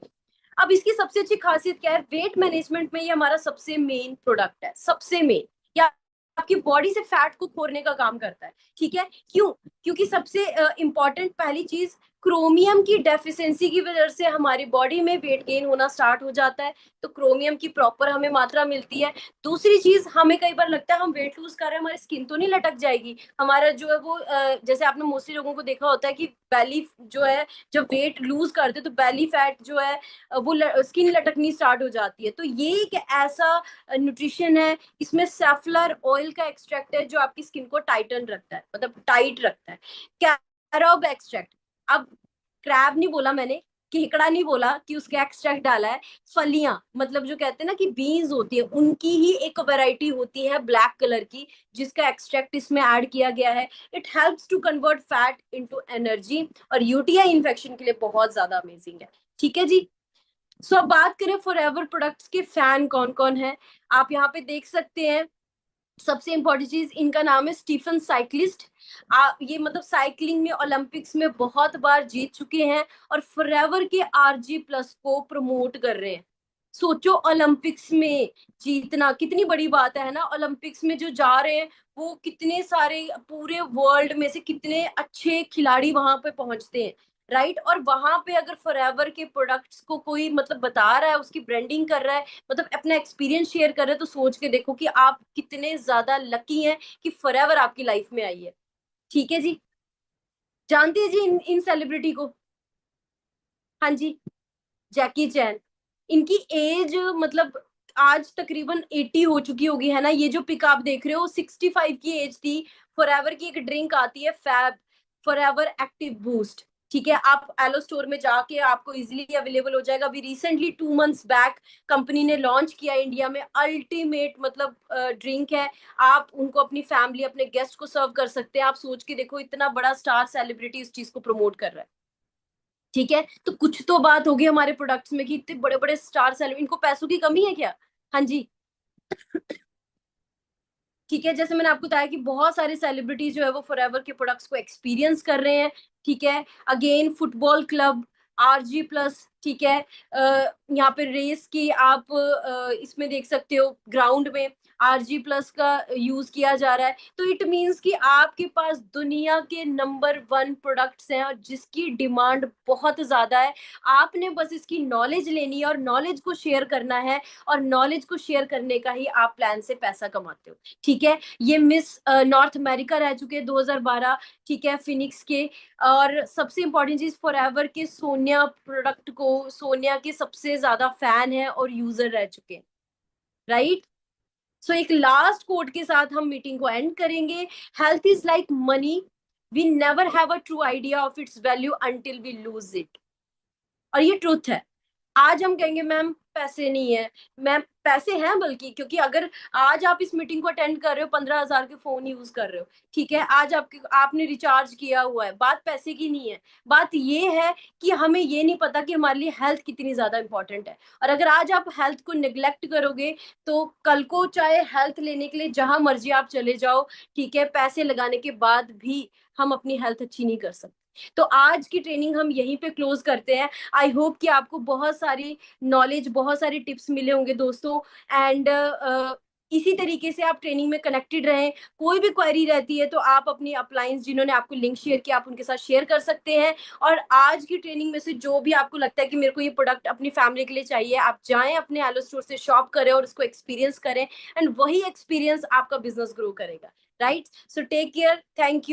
अब इसकी सबसे अच्छी खासियत क्या है, वेट मैनेजमेंट में ये हमारा सबसे मेन प्रोडक्ट है, सबसे मेन। या आपकी बॉडी से फैट को खोरने का काम करता है। ठीक है, क्यों? क्योंकि सबसे इंपॉर्टेंट पहली चीज, क्रोमियम की डेफिशिएंसी की वजह से हमारी बॉडी में वेट गेन होना स्टार्ट हो जाता है। तो क्रोमियम की प्रॉपर हमें मात्रा मिलती है। दूसरी चीज, हमें कई बार लगता है हम वेट लूज कर रहे हैं, हमारी स्किन तो नहीं लटक जाएगी। हमारा जो है वो जैसे आपने मोस्टली लोगों को देखा होता है कि बेली जो है, जब वेट लूज करते तो बेली फैट जो है वो स्किन लटकनी स्टार्ट हो जाती है। तो ये एक ऐसा न्यूट्रिशन है, इसमें सेफ्लर ऑयल का एक्सट्रैक्ट है जो आपकी स्किन को टाइटन रखता है, मतलब टाइट रखता है। कैरोब एक्सट्रैक्ट, अब क्रैब नहीं बोला मैंने, केकड़ा नहीं बोला कि उसका एक्सट्रैक्ट डाला है। फलियां, मतलब जो कहते हैं ना कि बीन्स होती है, उनकी ही एक वैरायटी होती है ब्लैक कलर की, जिसका एक्सट्रैक्ट इसमें ऐड किया गया है। It helps to convert fat into energy, और यूटीआई इन्फेक्शन के लिए बहुत ज्यादा अमेजिंग है। ठीक है जी। सो अब बात करें फॉरएवर प्रोडक्ट्स के फैन कौन कौन है, आप यहाँ पे देख सकते हैं। सबसे इंपॉर्टेंट चीज, इनका नाम है स्टीफन साइक्लिस्ट। ये मतलब साइकिलिंग में ओलंपिक्स में बहुत बार जीत चुके हैं, और फॉरएवर के आरजी प्लस को प्रमोट कर रहे हैं। सोचो ओलंपिक्स में जीतना कितनी बड़ी बात है ना। ओलंपिक्स में जो जा रहे हैं वो कितने सारे, पूरे वर्ल्ड में से कितने अच्छे खिलाड़ी वहां पे पहुंचते हैं, राइट। और वहां पे अगर फॉरएवर के प्रोडक्ट्स को कोई मतलब बता रहा है, उसकी ब्रांडिंग कर रहा है, मतलब अपना एक्सपीरियंस शेयर कर रहे हैं, तो सोच के देखो कि आप कितने ज्यादा लकी हैं कि फॉरएवर आपकी लाइफ में आई है। ठीक है जी। जानते हैं जी इन सेलिब्रिटी को? हाँ जी, जैकी चैन। इनकी एज मतलब आज तकरीबन 80 हो चुकी होगी, है ना। ये जो पिक आप देख रहे हो 65 की एज थी। फॉरएवर की एक ड्रिंक आती है फैब, फॉरएवर एक्टिव बूस्ट। ठीक है, आप एलो स्टोर में जाके आपको इजीली अवेलेबल हो जाएगा। अभी रिसेंटली 2 मंथ्स बैक कंपनी ने लॉन्च किया इंडिया में। अल्टीमेट मतलब ड्रिंक है। आप उनको अपनी फैमिली, अपने गेस्ट को सर्व कर सकते हैं। आप सोच के देखो, इतना बड़ा स्टार सेलिब्रिटी इस चीज को प्रमोट कर रहा है। ठीक है, तो कुछ तो बात होगी हमारे प्रोडक्ट्स में कि इतने बड़े बड़े स्टार सेलिब्रिटी, इनको पैसों की कमी है क्या? हाँ जी। ठीक है, जैसे मैंने आपको बताया कि बहुत सारे सेलिब्रिटीज जो है वो फॉरएवर के प्रोडक्ट्स को एक्सपीरियंस कर रहे हैं। ठीक है, again football club, RG plus. ठीक है, यहाँ पे रेस की आप इसमें देख सकते हो, ग्राउंड में आरजी प्लस का यूज किया जा रहा है। तो इट मीन्स कि आपके पास दुनिया के नंबर 1 प्रोडक्ट्स हैं और जिसकी डिमांड बहुत ज्यादा है। आपने बस इसकी नॉलेज लेनी है और नॉलेज को शेयर करना है, और नॉलेज को शेयर करने का ही आप प्लान से पैसा कमाते हो। ठीक है, ये मिस नॉर्थ अमेरिका रह चुके हैं 2012। ठीक है, फिनिक्स के। और सबसे इंपॉर्टेंट चीज, फॉरएवर के सोनिया प्रोडक्ट को, सोनिया के सबसे ज्यादा फैन है और यूजर रह चुके हैं, राइट। सो एक लास्ट कोट के साथ हम मीटिंग को एंड करेंगे। Health is like money, we never have a true idea of its value until we lose it. और ये ट्रूथ है। आज हम कहेंगे मैम पैसे नहीं है, मैम पैसे हैं, बल्कि क्योंकि अगर आज आप इस मीटिंग को अटेंड कर रहे हो, 15,000 के फोन यूज कर रहे हो, ठीक है, आज आपके आपने रिचार्ज किया हुआ है, बात पैसे की नहीं है। बात ये है कि हमें ये नहीं पता कि हमारे लिए हेल्थ कितनी ज्यादा इंपॉर्टेंट है। और अगर आज आप हेल्थ को निग्लेक्ट करोगे तो कल को चाहे हेल्थ लेने के लिए जहां मर्जी आप चले जाओ, ठीक है, पैसे लगाने के बाद भी हम अपनी हेल्थ अच्छी नहीं कर सकते। तो आज की ट्रेनिंग हम यहीं पे क्लोज करते हैं। आई होप कि आपको बहुत सारी नॉलेज, बहुत सारे टिप्स मिले होंगे दोस्तों। एंड इसी तरीके से आप ट्रेनिंग में कनेक्टेड रहें। कोई भी क्वेरी रहती है तो आप अपनी अप्लायंस जिन्होंने आपको लिंक शेयर किया आप उनके साथ शेयर कर सकते हैं। और आज की ट्रेनिंग में से जो भी आपको लगता है कि मेरे को ये प्रोडक्ट अपनी फैमिली के लिए चाहिए, आप जाएं अपने एलो स्टोर से शॉप करें और उसको एक्सपीरियंस करें, एंड वही एक्सपीरियंस आपका बिजनेस ग्रो करेगा। Right, so take care, thank you.